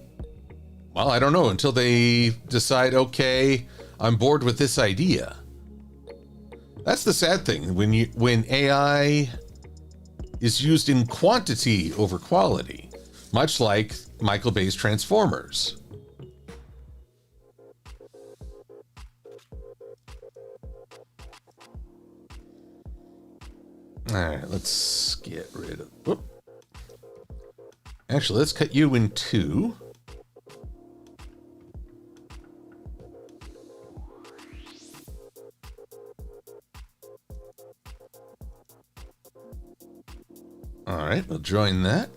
well, I don't know, until they decide, okay, I'm bored with this idea. That's the sad thing when AI is used in quantity over quality, much like Michael Bay's Transformers. All right, let's get rid of... Whoop. Actually, let's cut you in two. All right, we'll join that.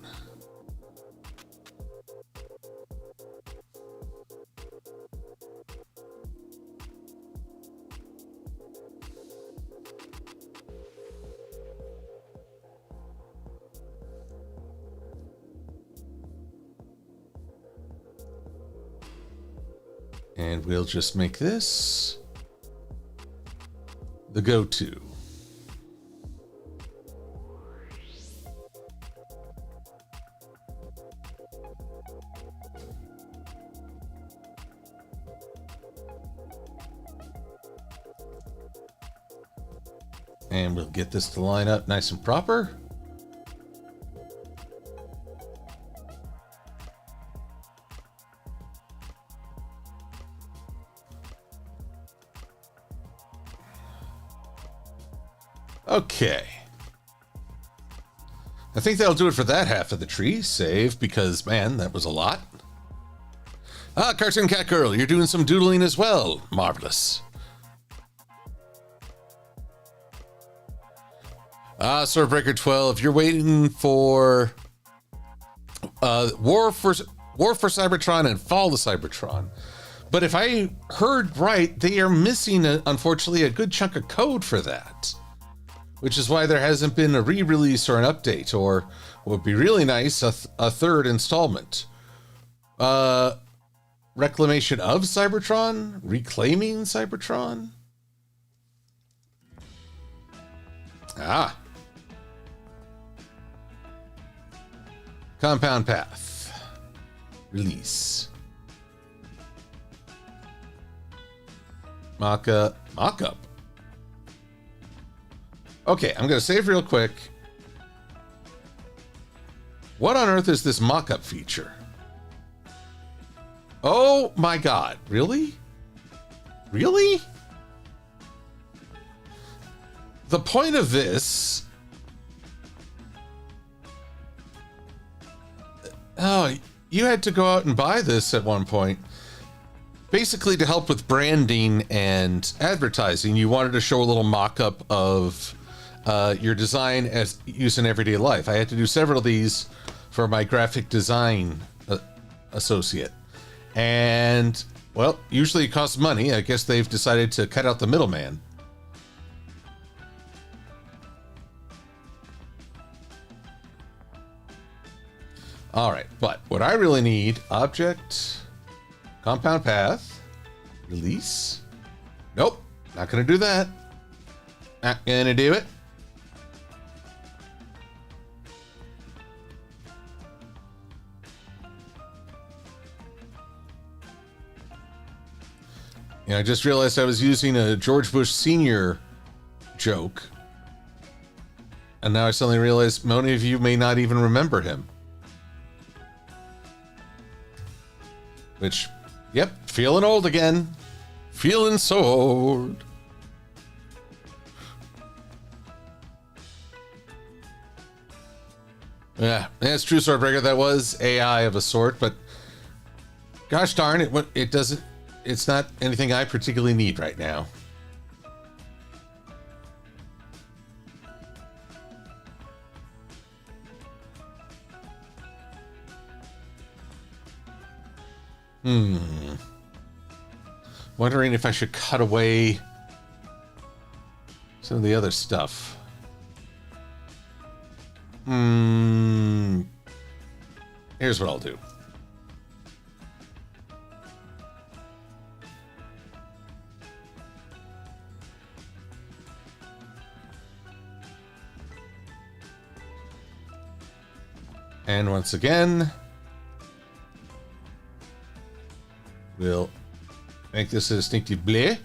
And we'll just make this the go-to. And we'll get this to line up nice and proper. Okay. I think that'll do it for that half of the tree. Save, because, man, that was a lot. Ah, Cartoon Cat Girl, you're doing some doodling as well. Marvelous. Ah, Swordbreaker 12, you're waiting for War for Cybertron and Fall to Cybertron. But if I heard right, they are missing, unfortunately, a good chunk of code for that. Which is why there hasn't been a re-release or an update, or what would be really nice, a third installment. Reclamation of Cybertron? Reclaiming Cybertron? Ah. Compound Path. Release. Mock-up. Okay, I'm going to save real quick. What on earth is this mock-up feature? Oh my god, really? Really? The point of this... Oh, you had to go out and buy this at one point. Basically to help with branding and advertising, you wanted to show a little mock-up of your design as used in everyday life. I had to do several of these for my graphic design associate. And, well, usually it costs money. I guess they've decided to cut out the middleman. What I really need, object, compound path, release. Nope, not gonna do that. Not gonna do it. Yeah, I just realized I was using a George Bush Sr. joke. And now I suddenly realize many of you may not even remember him. Which, yep, feeling old again. Feeling so old. Yeah, it's true, Swordbreaker. That was AI of a sort, but gosh darn it, it doesn't. It's not anything I particularly need right now. Wondering if I should cut away some of the other stuff. Here's what I'll do. And once again, we'll make this a distinctive bleu.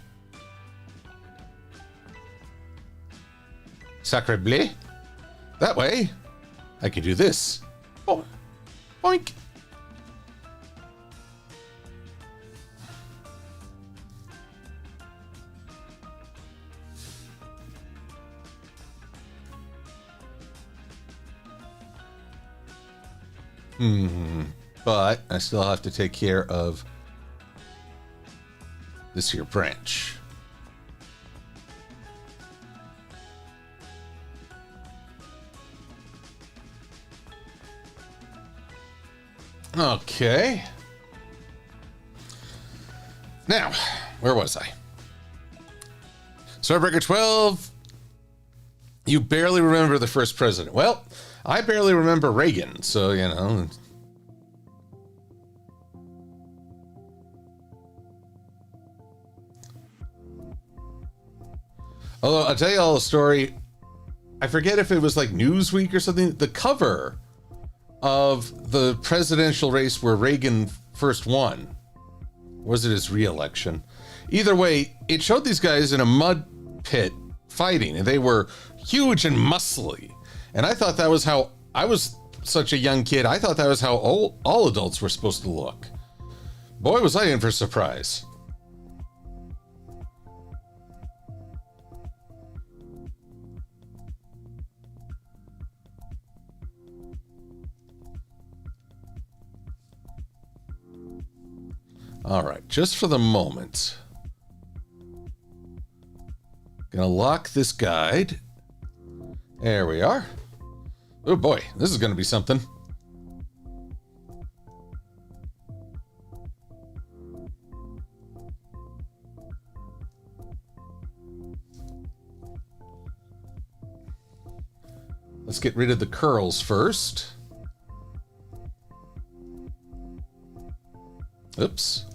Sacre bleu. That way, I can do this. Oh, boink. But I still have to take care of this here branch. Okay. Now, where was I? Swordbreaker 12. You barely remember the first president. Well, I barely remember Reagan, so, you know. Although, I'll tell you all a story. I forget if it was like Newsweek or something. The cover of the presidential race where Reagan first won. Was it his re-election? Either way, it showed these guys in a mud pit fighting, and they were huge and muscly. And I thought that was how, I was such a young kid, I thought that was how all adults were supposed to look. Boy, was I in for a surprise. All right, just for the moment, gonna lock this guide. There we are. Oh boy, this is gonna be something. Let's get rid of the curls first. Oops.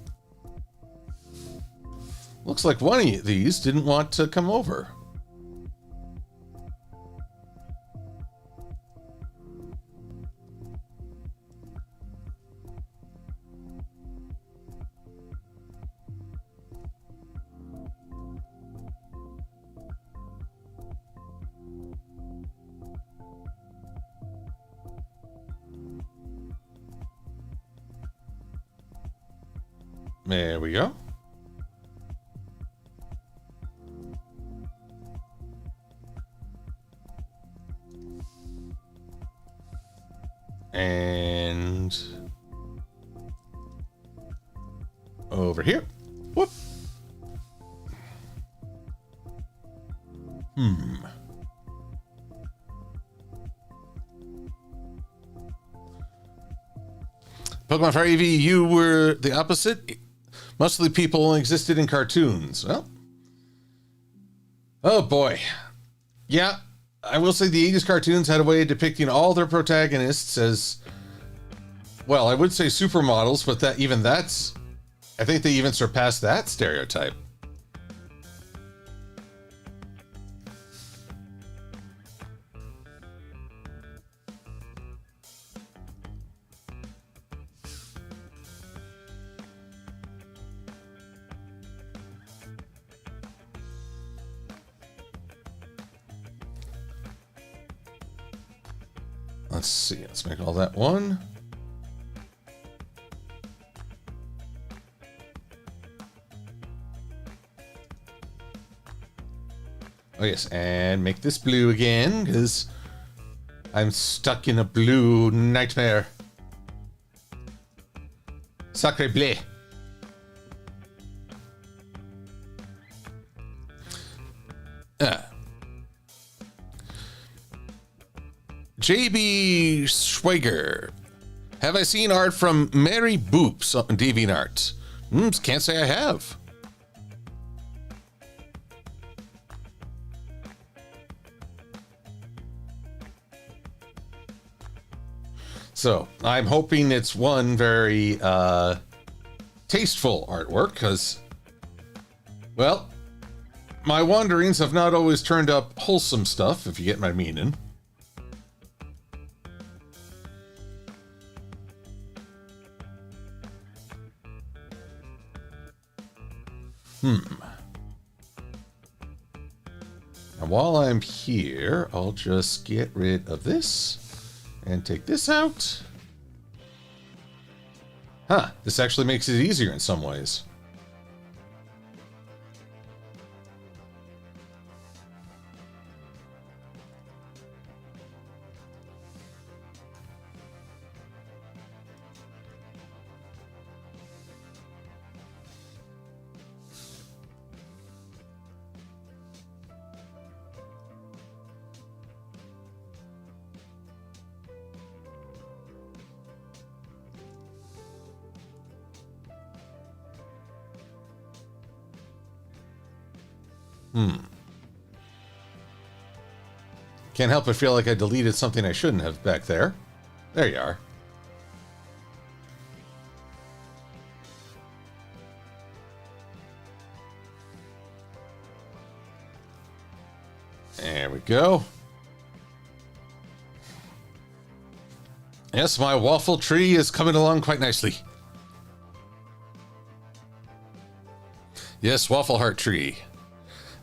Looks like one of these didn't want to come over. There we go. And over here. Whoop. Pokemon Fire EV, you were the opposite. Mostly people only existed in cartoons. Well, oh boy. Yeah, I will say the 80s cartoons had a way of depicting all their protagonists as well, I would say supermodels, but that's, I think they even surpassed that stereotype. Let's see, let's make all that one. Oh yes, and make this blue again, because I'm stuck in a blue nightmare. Sacre bleu. JB Schweiger. Have I seen art from Mary Boops on DeviantArt? Can't say I have. So I'm hoping it's one very tasteful artwork, because, well, my wanderings have not always turned up wholesome stuff, if you get my meaning. And while I'm here, I'll just get rid of this and take this out. Huh, this actually makes it easier in some ways. Can't help but feel like I deleted something I shouldn't have back there. There you are. There we go. Yes, my waffle tree is coming along quite nicely. Yes, waffle heart tree.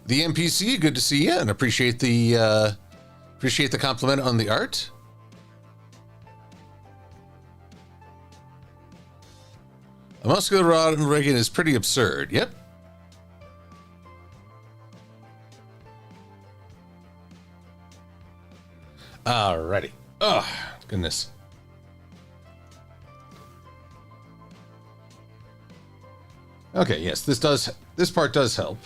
The NPC, good to see you, and appreciate the compliment on the art. A muscular rod and rigging is pretty absurd. Yep. Alrighty. Oh, goodness. Okay, yes, this part does help.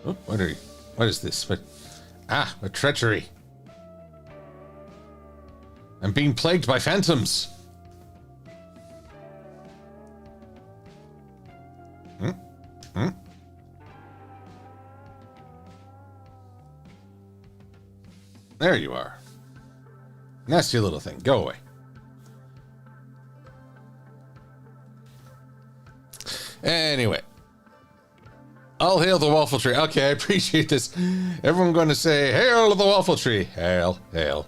Oh, what is this? What treachery. I'm being plagued by phantoms. There you are. Nasty little thing. Go away. Anyway. All hail the waffle tree. Okay, I appreciate this. Everyone going to say, hail to the waffle tree. Hail, hail.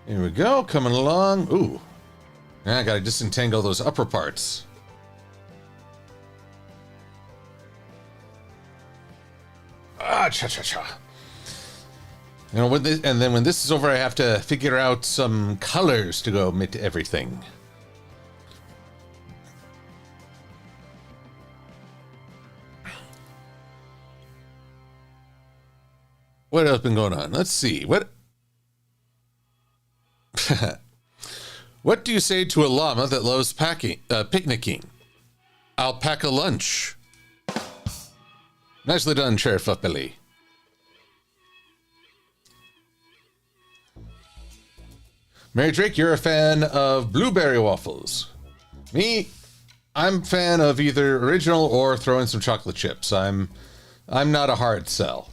Here we go, coming along. Ooh. I gotta disentangle those upper parts. Cha-cha-cha-cha. You know, and then when this is over, I have to figure out some colors to go with everything. What else been going on? Let's see. What What do you say to a llama that loves picnicking? I'll pack a lunch. Nicely done, Sheriff Fluffbelly. Mary Drake, you're a fan of blueberry waffles. Me, I'm a fan of either original or throw in some chocolate chips. I'm not a hard sell.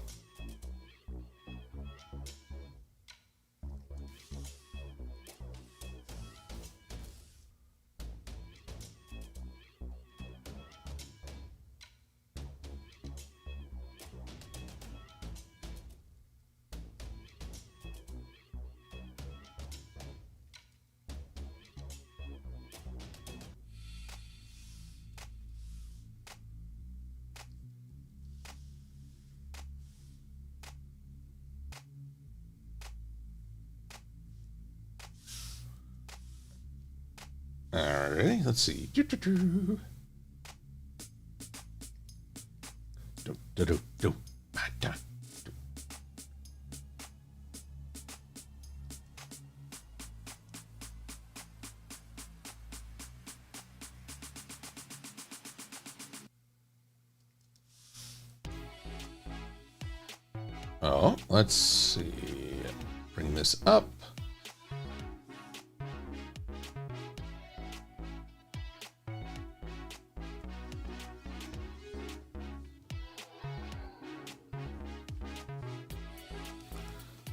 Alright, let's see. Oh, let's see. Bring this up.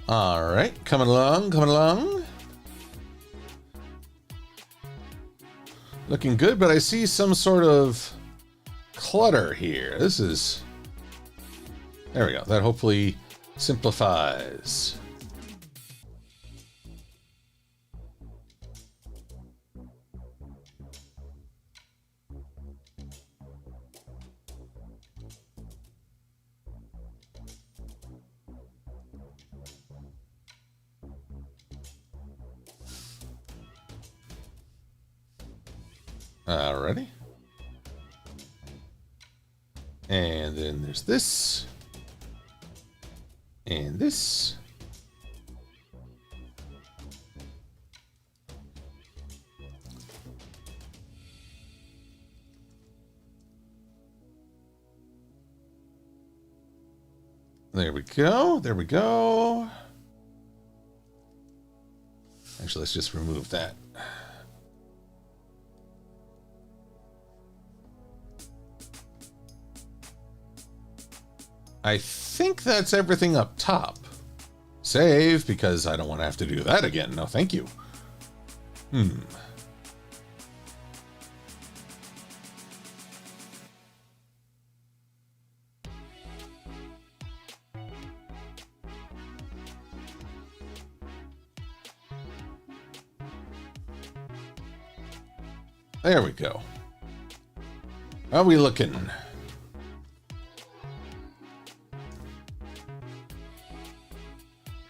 All right, coming along, coming along. Looking good, but I see some sort of clutter here. This is... There we go. That hopefully simplifies. Alrighty. And then there's this. And this. There we go. There we go. Actually, let's just remove that. I think that's everything up top. Save, because I don't want to have to do that again. No, thank you. There we go. How are we looking?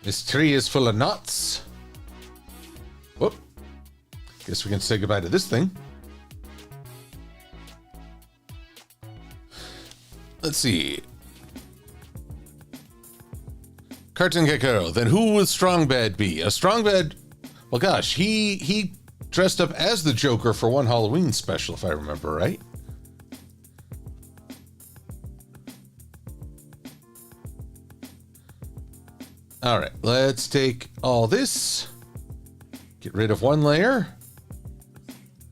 This tree is full of nuts. Whoop. Guess we can say goodbye to this thing. Let's see. Cartoon Gecko. Then who would Strongbad be? A Strongbad... Well, gosh, he dressed up as the Joker for one Halloween special, if I remember right. All right, let's take all this, get rid of one layer,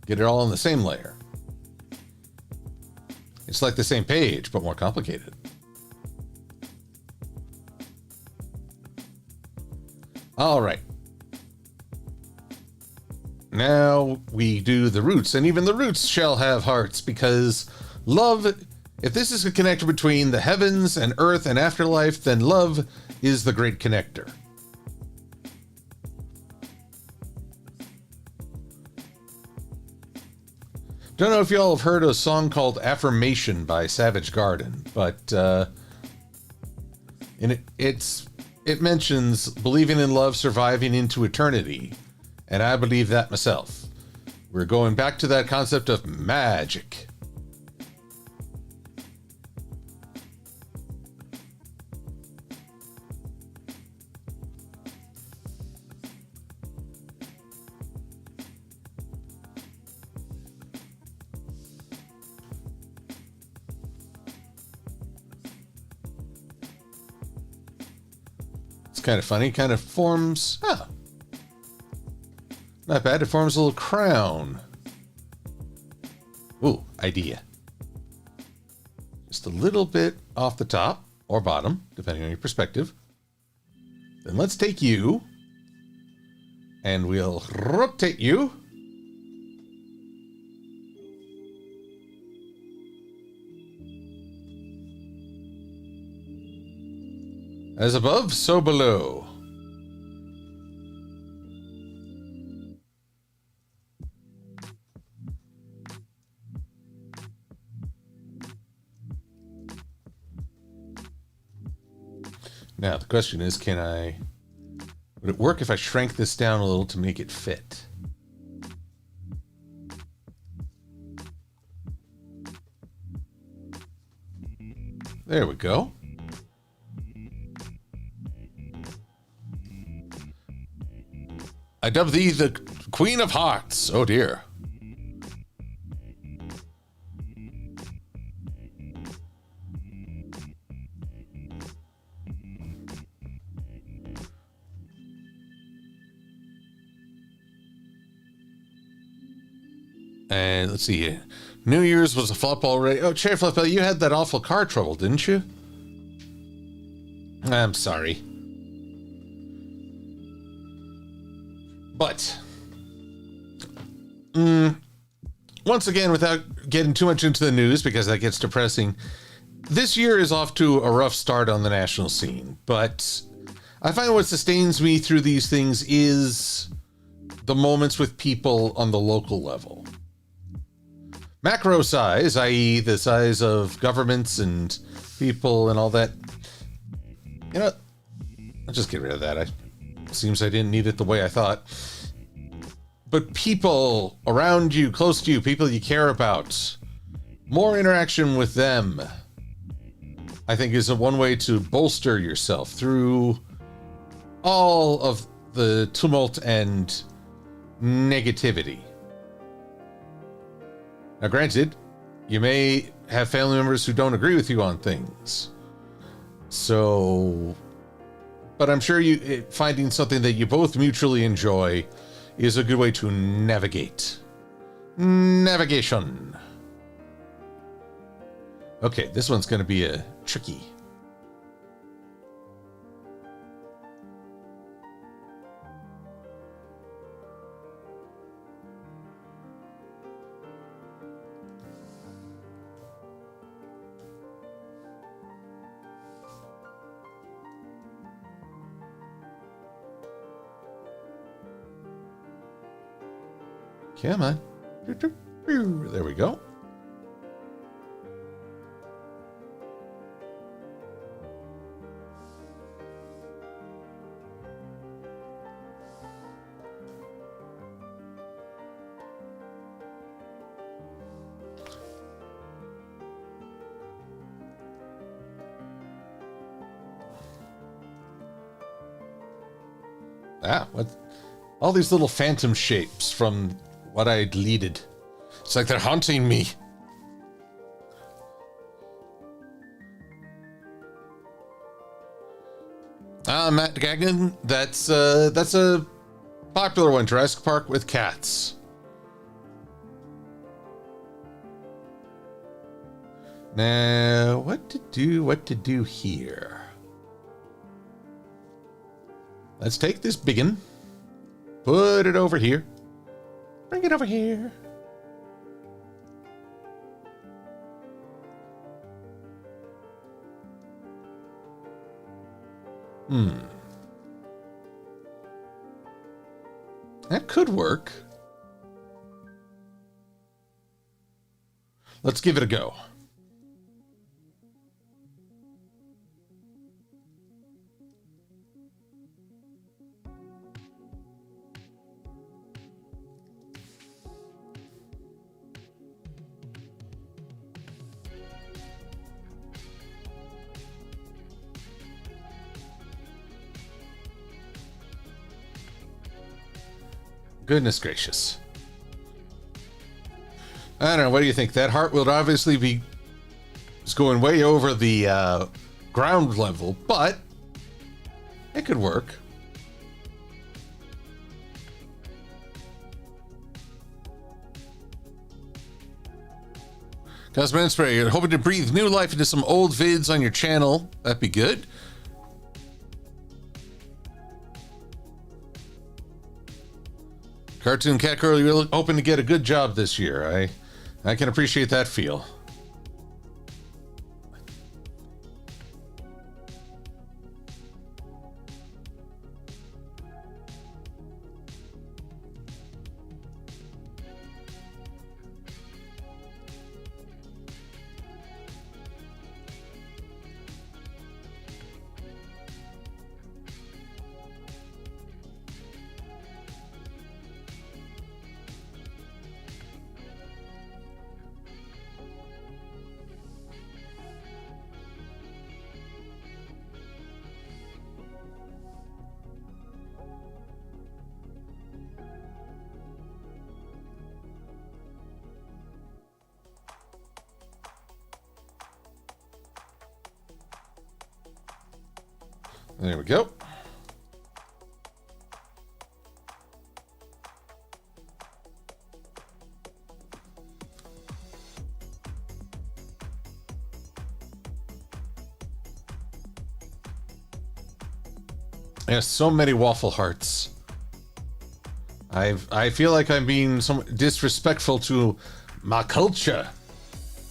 get it all on the same layer. It's like the same page, but more complicated. All right. Now we do the roots, and even the roots shall have hearts, because love, if this is a connector between the heavens and earth and afterlife, then love is the great connector. Don't know if y'all have heard a song called Affirmation by Savage Garden, but And it mentions believing in love surviving into eternity. And I believe that myself. We're going back to that concept of magic. It's kind of funny. Kind of forms... not bad. It forms a little crown. Ooh, idea. Just a little bit off the top or bottom, depending on your perspective. Then let's take you and we'll rotate you. As above, so below. Now, the question is, would it work if I shrank this down a little to make it fit? There we go. I dub thee the Queen of Hearts. Oh dear. And let's see here. New Year's was a flop already. Oh, Chair Flip, you had that awful car trouble, didn't you? I'm sorry. But, once again, without getting too much into the news, because that gets depressing, this year is off to a rough start on the national scene. But I find what sustains me through these things is the moments with people on the local level. Macro size, i.e. the size of governments and people and all that. You know, I'll just get rid of that. It seems I didn't need it the way I thought. But people around you, close to you, people you care about, more interaction with them, I think is one way to bolster yourself through all of the tumult and negativity. Now, granted, you may have family members who don't agree with you on things. So, but I'm sure finding something that you both mutually enjoy is a good way to navigate. Navigation. Okay, this one's going to be a tricky. Come on. There we go. What? All these little phantom shapes from what I deleted. It's like they're haunting me. Matt Gagnon, that's a popular one. Jurassic Park with cats. Now, what to do here? Let's take this biggin, put it over here. Bring it over here. That could work. Let's give it a go. Goodness gracious. I don't know. What do you think? That heart will obviously be going way over the ground level, but it could work. Cosmetic Spray, you're hoping to breathe new life into some old vids on your channel. That'd be good. Cartoon Cat Girl, you're hoping to get a good job this year. I can appreciate that feel. There we go. There's so many waffle hearts. I feel like I'm being somewhat disrespectful to my culture,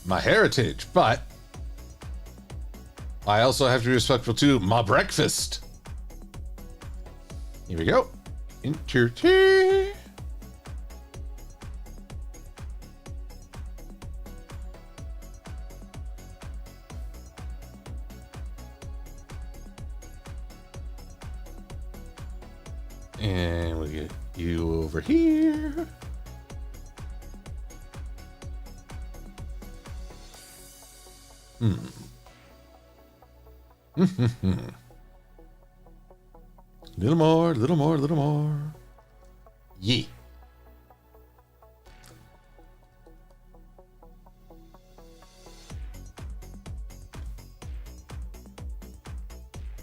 my heritage, but I also have to be respectful to my breakfast. Here we go. Enter tea. And we'll get you over here. Little more, little more, little more. Yee.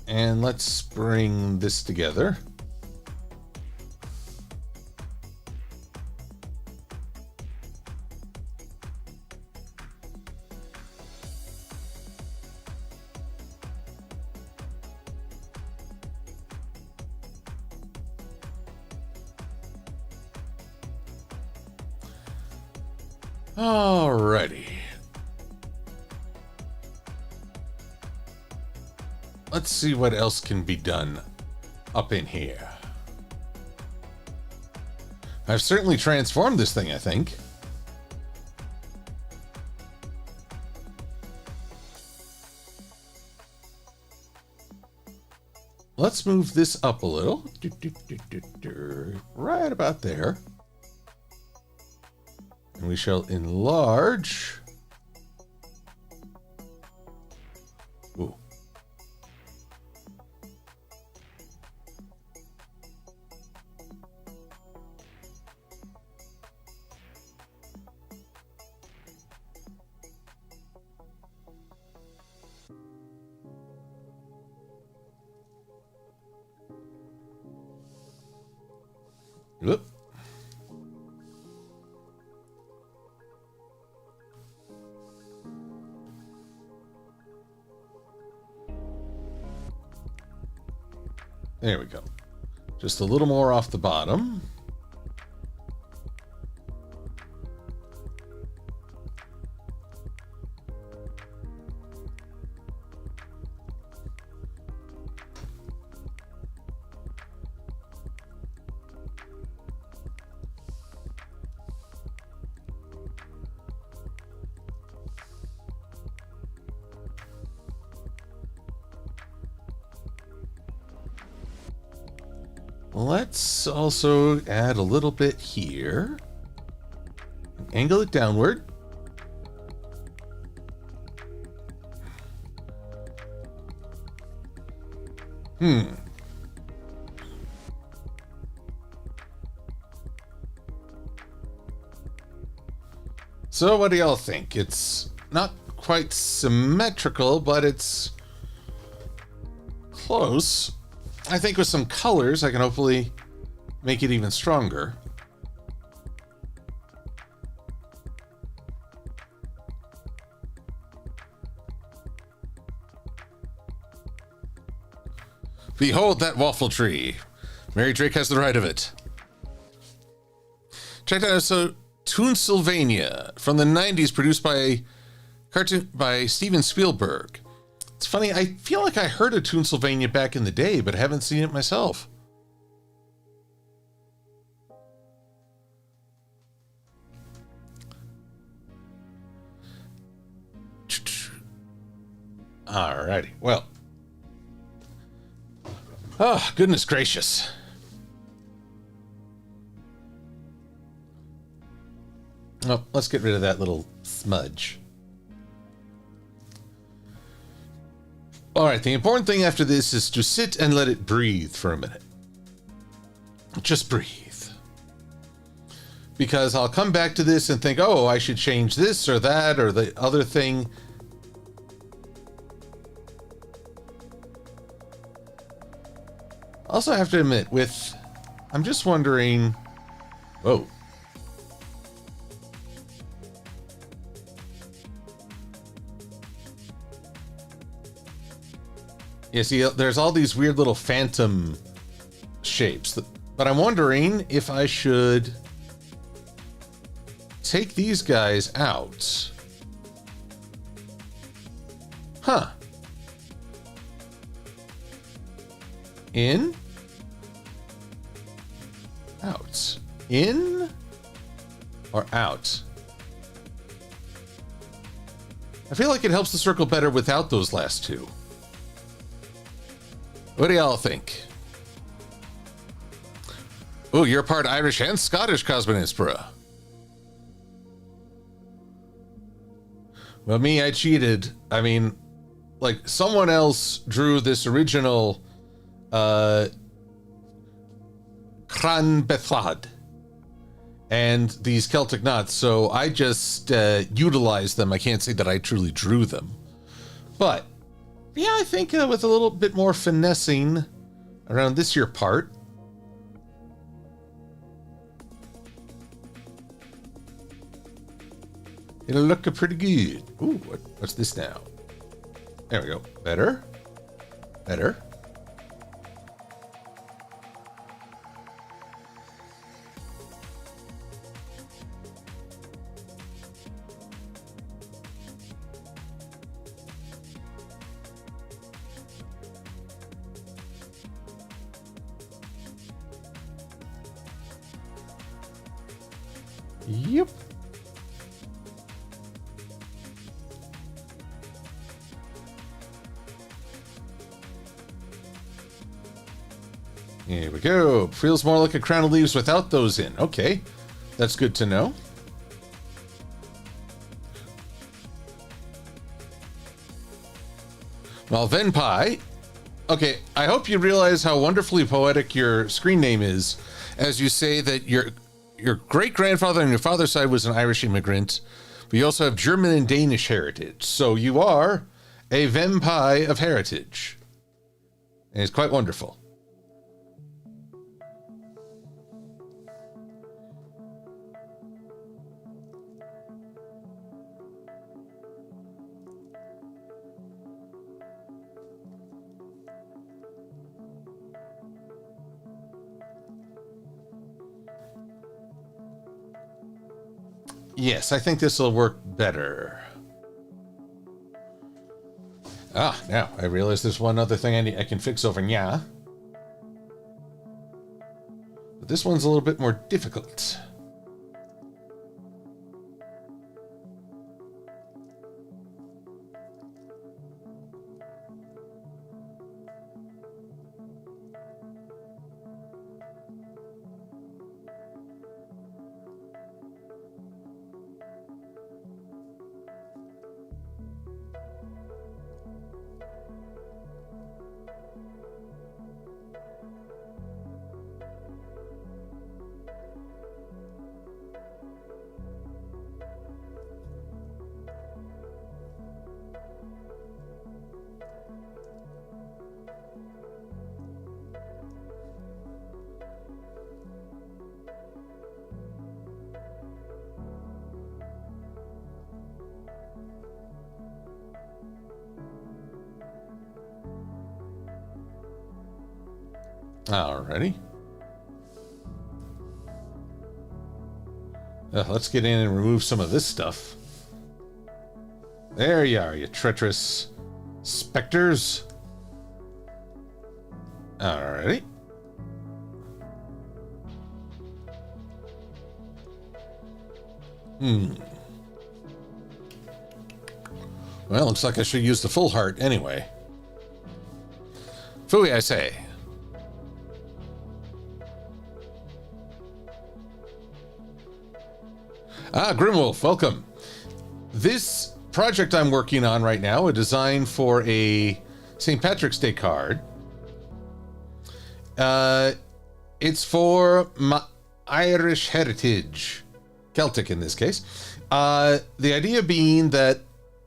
And let's bring this together. Alrighty. Let's see what else can be done up in here. I've certainly transformed this thing, I think. Let's move this up a little. Right about there. And we shall enlarge. Ooh. Whoop. There we go. Just a little more off the bottom. Let's also add a little bit here. Angle it downward. So what do y'all think? It's not quite symmetrical, but it's close. I think with some colors, I can hopefully make it even stronger. Behold that waffle tree. Mary Drake has the right of it. Check that out. So, Toonsylvania from the 90s, produced by Steven Spielberg. It's funny, I feel like I heard of Toonsylvania back in the day, but I haven't seen it myself. Alrighty, well. Oh, goodness gracious. Oh, let's get rid of that little smudge. All right, the important thing after this is to sit and let it breathe for a minute. Just breathe. Because I'll come back to this and think, oh, I should change this or that or the other thing. Also, I have to admit, I'm just wondering, whoa. You see, there's all these weird little phantom shapes, but I'm wondering if I should take these guys out. Huh. In. Out. In or out? I feel like it helps the circle better without those last two. What do y'all think? Oh, you're part Irish and Scottish, Cosmonispera. Well, me, I cheated. I mean, like, someone else drew this original Crann Bethadh and these Celtic knots, so I just utilized them. I can't say that I truly drew them. But yeah, I think with a little bit more finessing around this here part. It'll look pretty good. Ooh, what's this now? There we go. Better. Better. Yep. Here we go. Feels more like a crown of leaves without those in. Okay. That's good to know. Well, Venpai. Okay, I hope you realize how wonderfully poetic your screen name is as you say that your great-grandfather on your father's side was an Irish immigrant, but you also have German and Danish heritage. So you are a Venpai of heritage. And it's quite wonderful. Yes, I think this will work better. Ah, now I realize there's one other thing I can fix over here. But this one's a little bit more difficult. Alrighty. Let's get in and remove some of this stuff. There you are, you treacherous specters. Alrighty. Well, looks like I should use the full heart anyway. Phooey, I say. Grimwolf, welcome. This project I'm working on right now, a design for a St. Patrick's Day card. It's for my Irish heritage. Celtic in this case. The idea being that,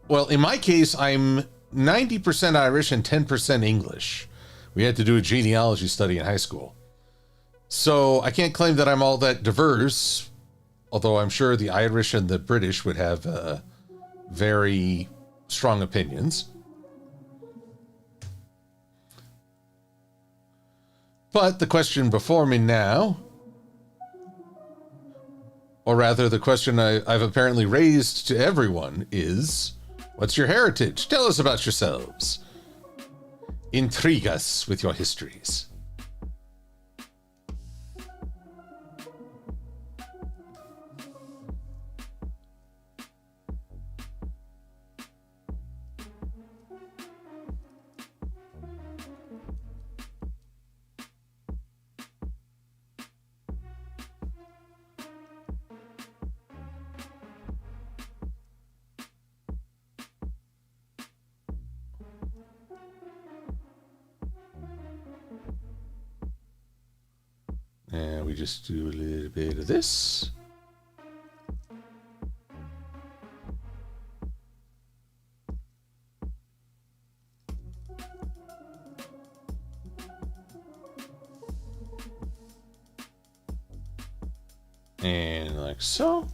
well, in my case, I'm 90% Irish and 10% English. We had to do a genealogy study in high school. So I can't claim that I'm all that diverse, although I'm sure the Irish and the British would have very strong opinions. But the question before me now, or rather the question I've apparently raised to everyone is, what's your heritage? Tell us about yourselves. Intrigue us with your histories. And we just do a little bit of this. And like so.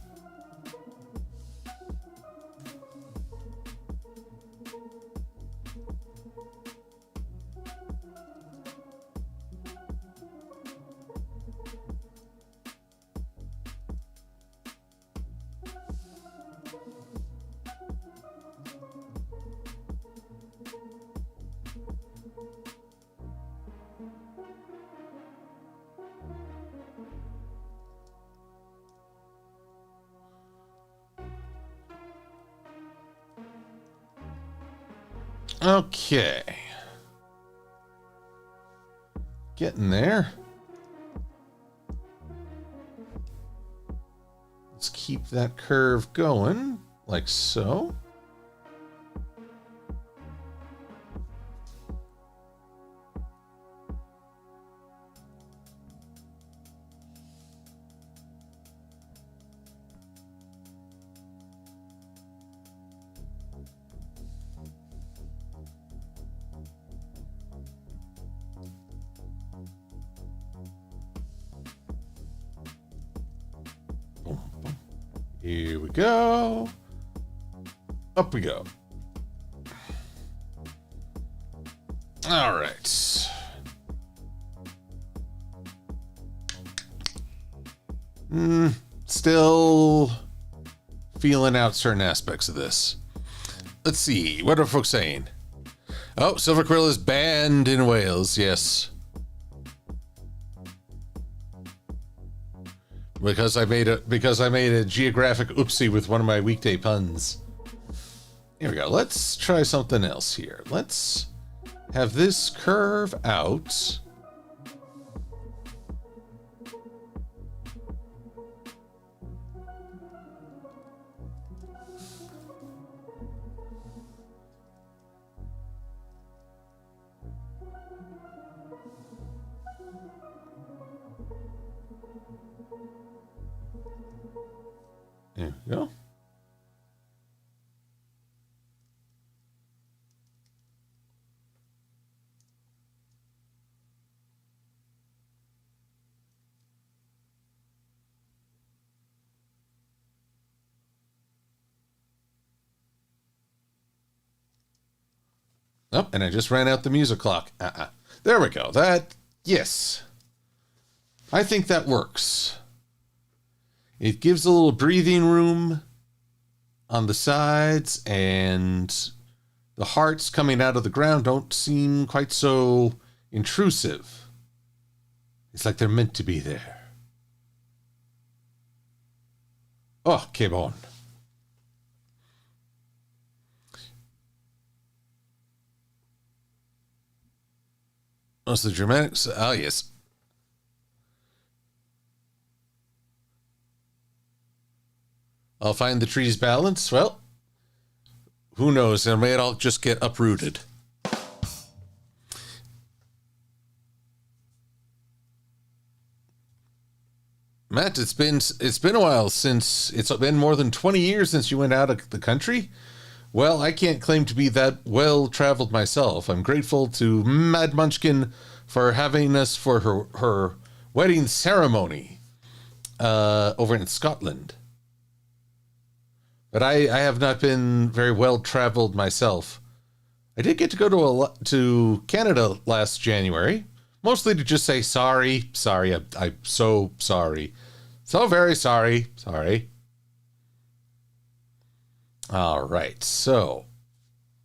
Okay. Getting there. Let's keep that curve going, like so. Here we go. Up we go. All right. Still feeling out certain aspects of this. Let's see. What are folks saying? Oh, Silver-Quill is banned in Wales. Yes. Because I made a geographic oopsie with one of my weekday puns. Here we go. Let's try something else here. Let's have this curve out. There we go. Oh, and I just ran out the music clock. There we go. That Yes, I think that works. It gives a little breathing room on the sides, and the hearts coming out of the ground don't seem quite so intrusive. It's like they're meant to be there. Oh, que bon. What's the Germanics? Oh, yes. I'll find the tree's balance. Well, who knows? It may all just get uprooted. Matt, it's been a while since it's been more than 20 years since you went out of the country. Well, I can't claim to be that well traveled myself. I'm grateful to Mad Munchkin for having us for her wedding ceremony over in Scotland. But I have not been very well traveled myself. I did get to go to Canada last January, mostly to just say sorry. I'm so sorry. So very sorry. All right, so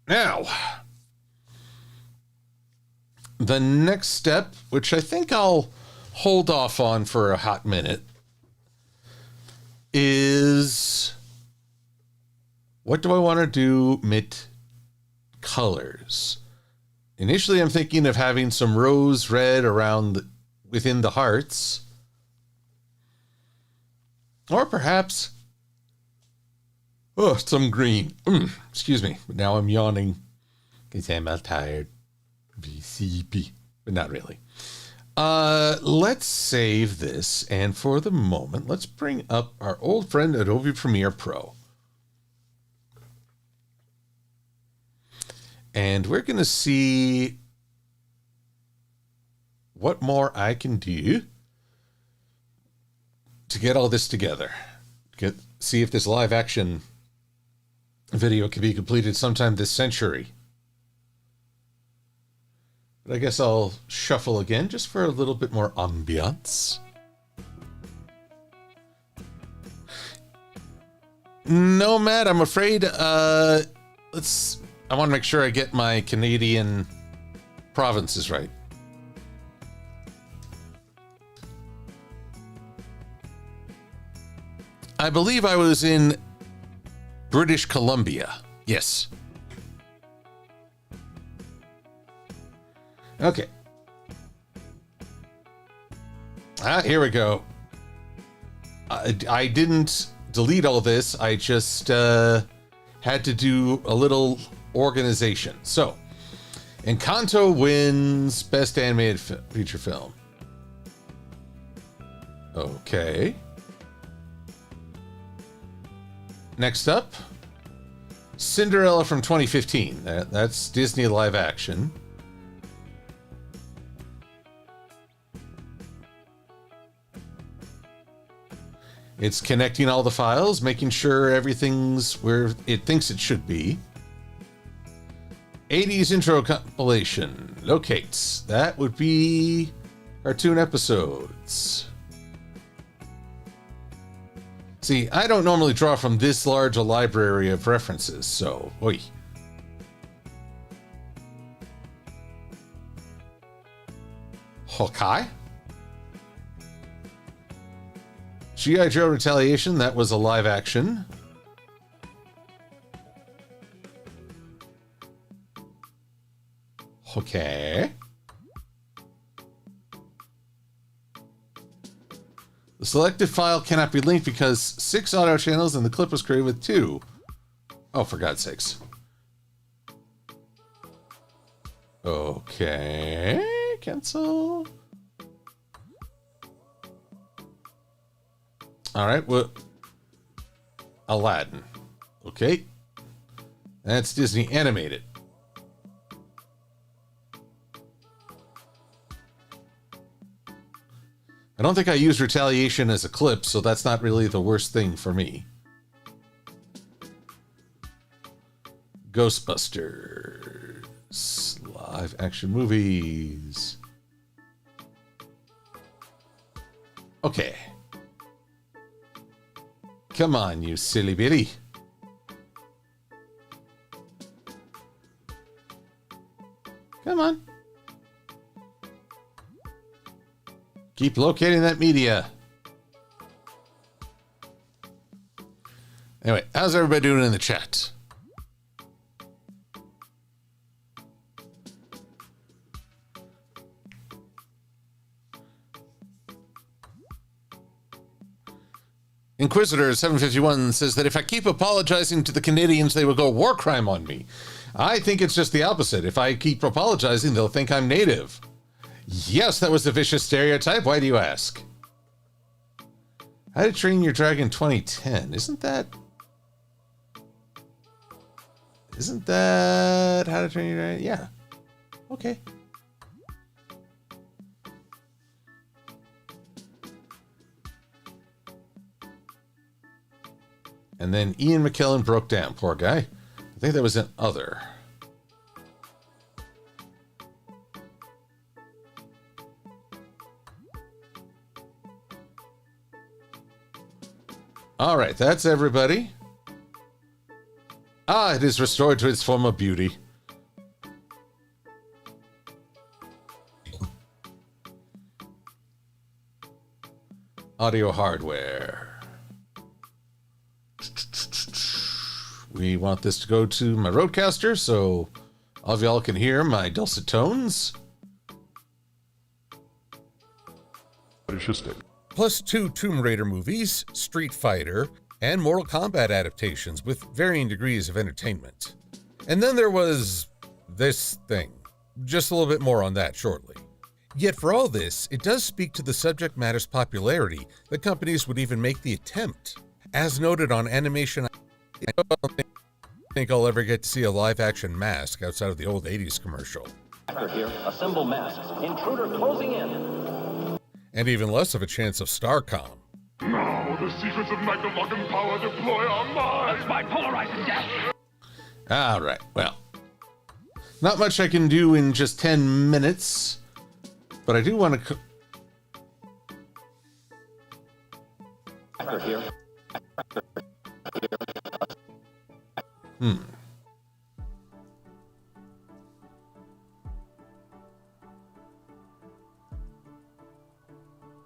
now the next step, which I think I'll hold off on for a hot minute, is what do I want to do mit colors? Initially, I'm thinking of having some rose red within the hearts, or perhaps some green. Excuse me, but now I'm yawning because I'm all tired. Be sleepy, but not really. Let's save this, and for the moment, let's bring up our old friend Adobe Premiere Pro. And we're going to see what more I can do to get all this together. See if this live action video can be completed sometime this century. But I guess I'll shuffle again just for a little bit more ambiance. No, Matt, I'm afraid, I want to make sure I get my Canadian provinces right. I believe I was in British Columbia. Yes. Okay. Here we go. I didn't delete all this. I just had to do a little organization. So, Encanto wins Best Animated Feature Film. Okay. Next up, Cinderella from 2015. That's Disney live action. It's connecting all the files, making sure everything's where it thinks it should be. 80s intro compilation locates. That would be cartoon episodes. See, I don't normally draw from this large a library of references, so, oi. Hawkeye. G.I. Joe Retaliation, that was a live action. Okay. The selected file cannot be linked because 6 audio channels and the clip was created with 2. Oh, for God's sakes. Okay. Cancel. All right. Well, Aladdin. Okay. That's Disney animated. I don't think I used Retaliation as a clip, so that's not really the worst thing for me. Ghostbusters. Live action movies. Okay. Come on, you silly bitty. Come on. Keep locating that media. Anyway, how's everybody doing in the chat? Inquisitor 751 says that if I keep apologizing to the Canadians, they will go war crime on me. I think it's just the opposite. If I keep apologizing, they'll think I'm native. Yes, that was a vicious stereotype. Why do you ask? How to Train Your Dragon 2010. Isn't that How to Train Your Dragon? Yeah. Okay. And then Ian McKellen broke down. Poor guy. I think that was an other. All right, that's everybody. Ah, it is restored to its former beauty. Audio hardware. We want this to go to my Rodecaster so all of y'all can hear my dulcet tones. Plus 2 Tomb Raider movies, Street Fighter, and Mortal Kombat adaptations with varying degrees of entertainment. And then there was this thing. Just a little bit more on that shortly. Yet for all this, it does speak to the subject matter's popularity that companies would even make the attempt. As noted on Animation, I don't think I'll ever get to see a live-action Mask outside of the old 80s commercial. Here, assemble masks. Intruder closing in. And even less of a chance of Starcom. Now the secrets of Magna power deploy on mine. That's my polarizing gas. All right, well. Not much I can do in just 10 minutes, but I do want to... Here.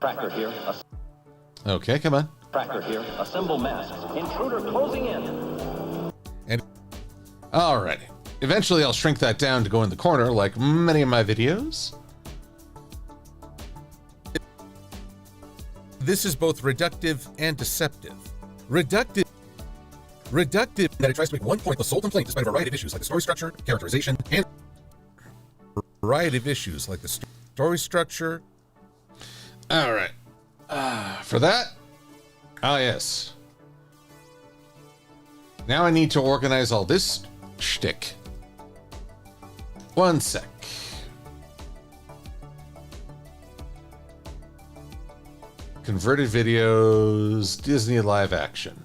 Tracker here. Okay, come on. Tracker here. Assemble masks. Intruder closing in. And alrighty. Eventually I'll shrink that down to go in the corner like many of my videos. This is both reductive and deceptive. Reductive that it tries to make one point the sole complaint despite a variety of issues like the story structure, characterization, and story structure. All right. For that, yes. Now I need to organize all this shtick. One sec. Converted videos, Disney live action.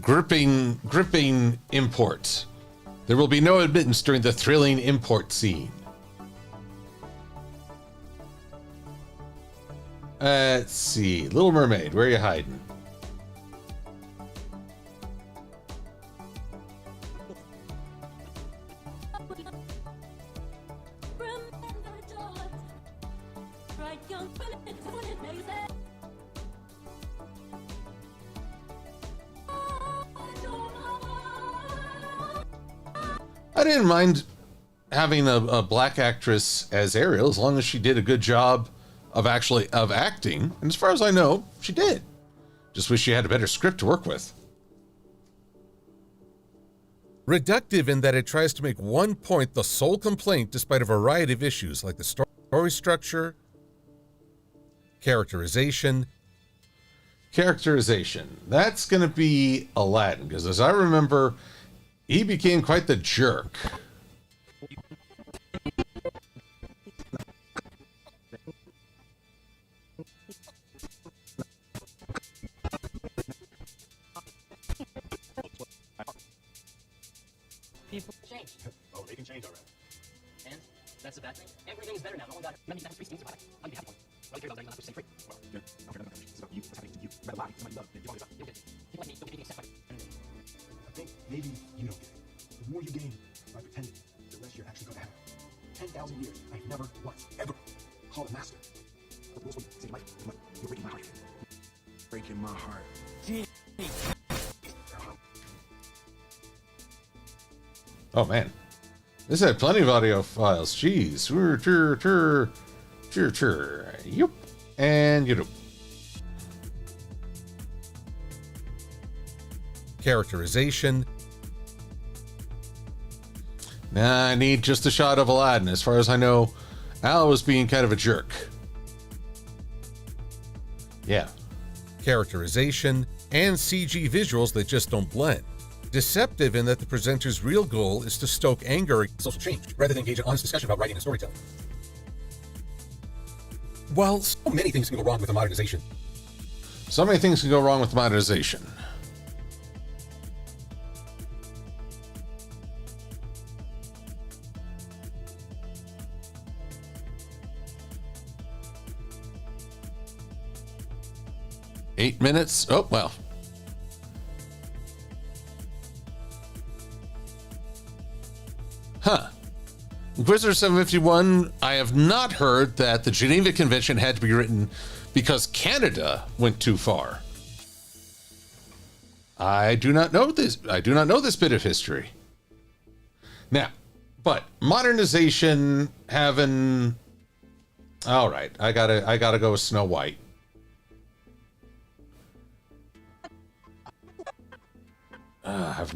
Gripping import. There will be no admittance during the thrilling import scene. Let's see. Little Mermaid, where are you hiding? I didn't mind having a black actress as Ariel as long as she did a good job of acting. And as far as I know, she did. Just wish she had a better script to work with. Reductive in that it tries to make one point the sole complaint despite a variety of issues like the story structure, characterization. That's going to be Aladdin, because as I remember, he became quite the jerk. People change. Oh, they can change already. And that's a bad thing. Everything's better now. No one got it. Remember, you have 3 skins about it. How do you have one? Well, you care about that, you're not supposed to stay free. Well, good. I'll care about that. So you, what's happening to you? You rather lie to somebody you love than you want to you'll get it. People like me don't get anything except by I think maybe you don't get it. The more you gain by pretending, the less you're actually going to have. 10,000 years, I've never once, ever called a master. But the rules will save your life. You're breaking my heart. Breaking my heart. Oh man, this had plenty of audio files. Jeez, yup, and you. Characterization. Nah, I need just a shot of Aladdin. As far as I know, Al was being kind of a jerk. Yeah. Characterization and CG visuals that just don't blend. Deceptive in that the presenter's real goal is to stoke anger against social change, rather than engage in honest discussion about writing and storytelling. While so many things can go wrong with a modernization. So many things can go wrong with modernization. Eight minutes. Oh, well. Huh. Inquisitor 751, I have not heard that the Geneva Convention had to be written because Canada went too far. I do not know this. I do not know this bit of history. Now, but modernization having... All right, I gotta go with Snow White. I've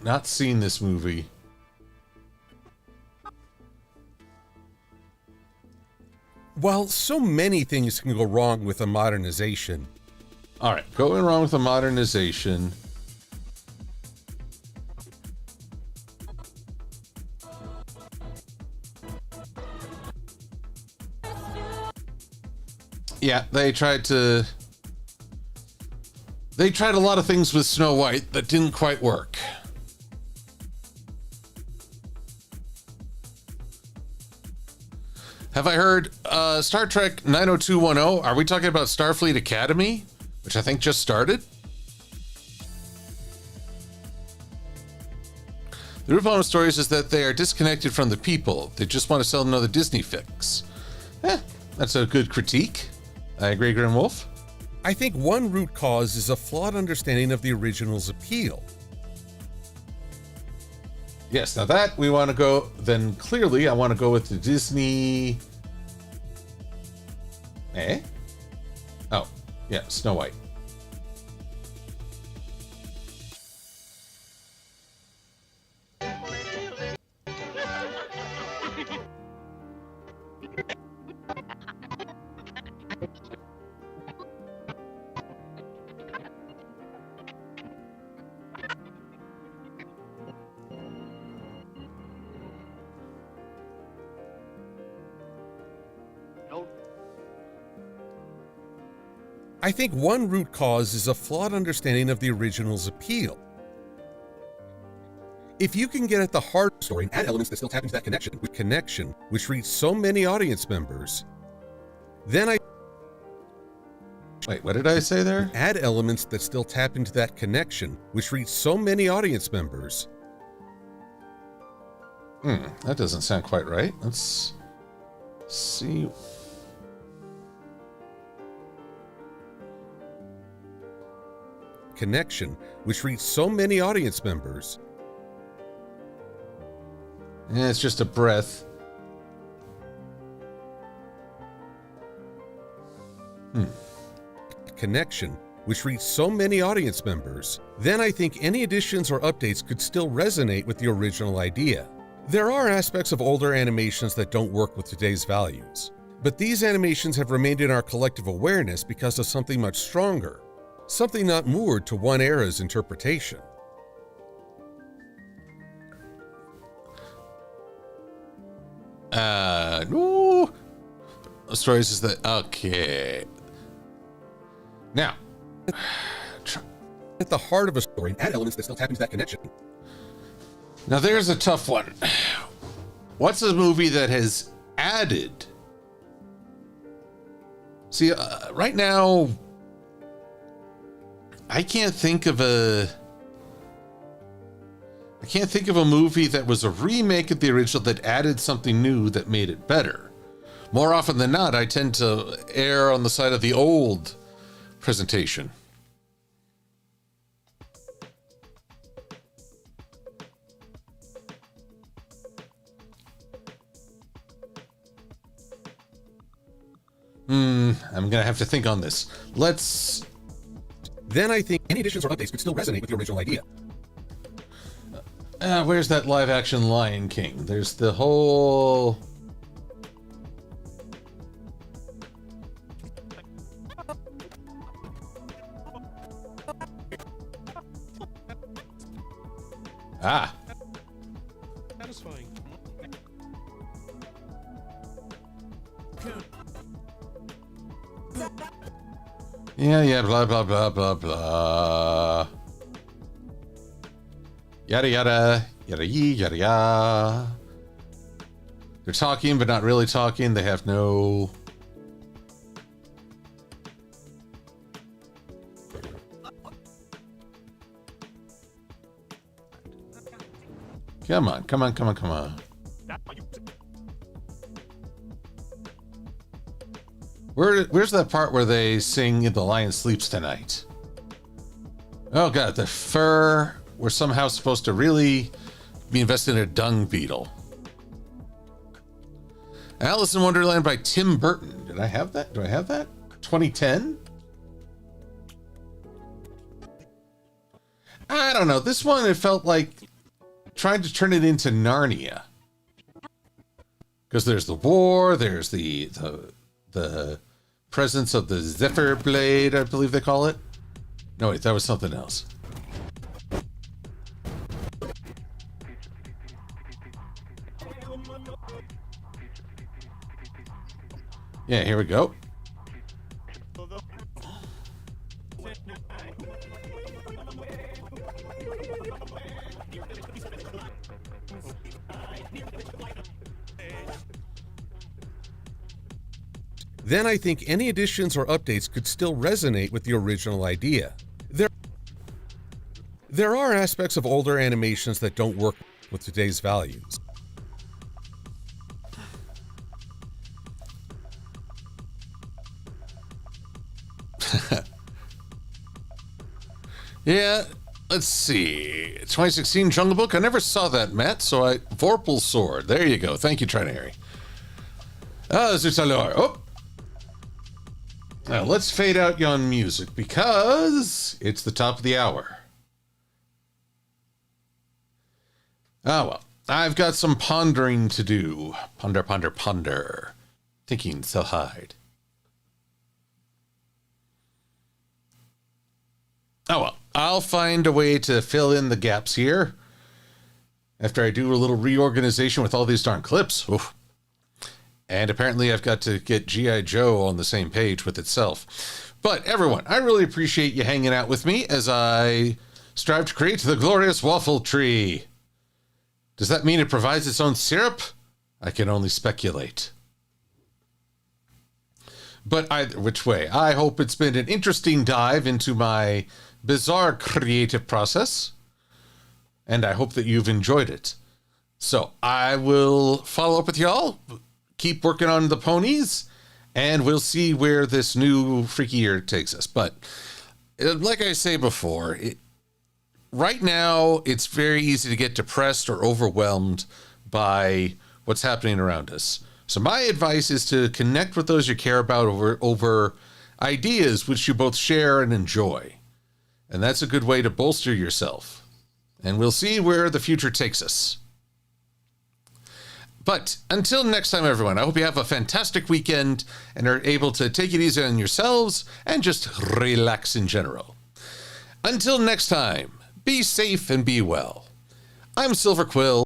not seen this movie. While so many things can go wrong with a modernization. All right, going wrong with a modernization. Yeah, they tried a lot of things with Snow White that didn't quite work. Have I heard Star Trek 90210? Are we talking about Starfleet Academy, which I think just started? The real problem with stories is that they are disconnected from the people. They just want to sell another Disney fix. That's a good critique. I agree, Grim Wolf. I think one root cause is a flawed understanding of the original's appeal. Yes, now that we want to go, then clearly I want to go with the Disney... Oh, yeah, Snow White. I think one root cause is a flawed understanding of the original's appeal. If you can get at the heart of the story and add elements that still tap into that connection, which reach so many audience members, then Wait, what did I say there? Add elements that still tap into that connection, which reach so many audience members. That doesn't sound quite right. Let's see. Connection, which reach so many audience members. It's just a breath. Connection, which reach so many audience members. Then I think any additions or updates could still resonate with the original idea. There are aspects of older animations that don't work with today's values, but these animations have remained in our collective awareness because of something much stronger. Something not moored to one era's interpretation. No. Stories is that okay. Now, At the heart of a story, add elements that still tap into that connection. now there's a tough one. What's a movie that has added? See, right now, I can't think of a movie that was a remake of the original that added something new that made it better. More often than not, I tend to err on the side of the old presentation. I'm gonna have to think on this. Then I think any additions or updates could still resonate with the original idea. Where's that live action Lion King? There's the whole... Ah. Satisfying. Yeah, blah, blah, blah, blah, blah. Yada, yada, yada, yee, yada, yada. They're talking, but not really talking. They have no... Come on, come on, come on, come on. Where's that part where they sing The Lion Sleeps Tonight? Oh god, the fur. We're somehow supposed to really be invested in a dung beetle. Alice in Wonderland by Tim Burton. Did I have that? Do I have that? 2010? I don't know. This one, it felt like trying to turn it into Narnia. Because there's the war, there's the presence of the Zephyr Blade, I believe they call it. No, wait, that was something else. Yeah, here we go. Then I think any additions or updates could still resonate with the original idea. There are aspects of older animations that don't work with today's values. Yeah, let's see. 2016 Jungle Book. I never saw that, Matt, so Vorpal Sword. There you go. Thank you, Trinary. Zutalor. Oh! Now, let's fade out yon music because it's the top of the hour. Ah, well. I've got some pondering to do. Ponder, ponder, ponder. Thinking so hard. Oh, well. I'll find a way to fill in the gaps here after I do a little reorganization with all these darn clips. Oof. And apparently I've got to get G.I. Joe on the same page with itself. But everyone, I really appreciate you hanging out with me as I strive to create the glorious waffle tree. Does that mean it provides its own syrup? I can only speculate. But either which way, I hope it's been an interesting dive into my bizarre creative process, and I hope that you've enjoyed it. So I will follow up with y'all, keep working on the ponies, and we'll see where this new freaky year takes us. But like I say before, right now it's very easy to get depressed or overwhelmed by what's happening around us. So my advice is to connect with those you care about over ideas which you both share and enjoy. And that's a good way to bolster yourself. And we'll see where the future takes us. But until next time, everyone, I hope you have a fantastic weekend and are able to take it easy on yourselves and just relax in general. Until next time, be safe and be well. I'm Silver-Quill.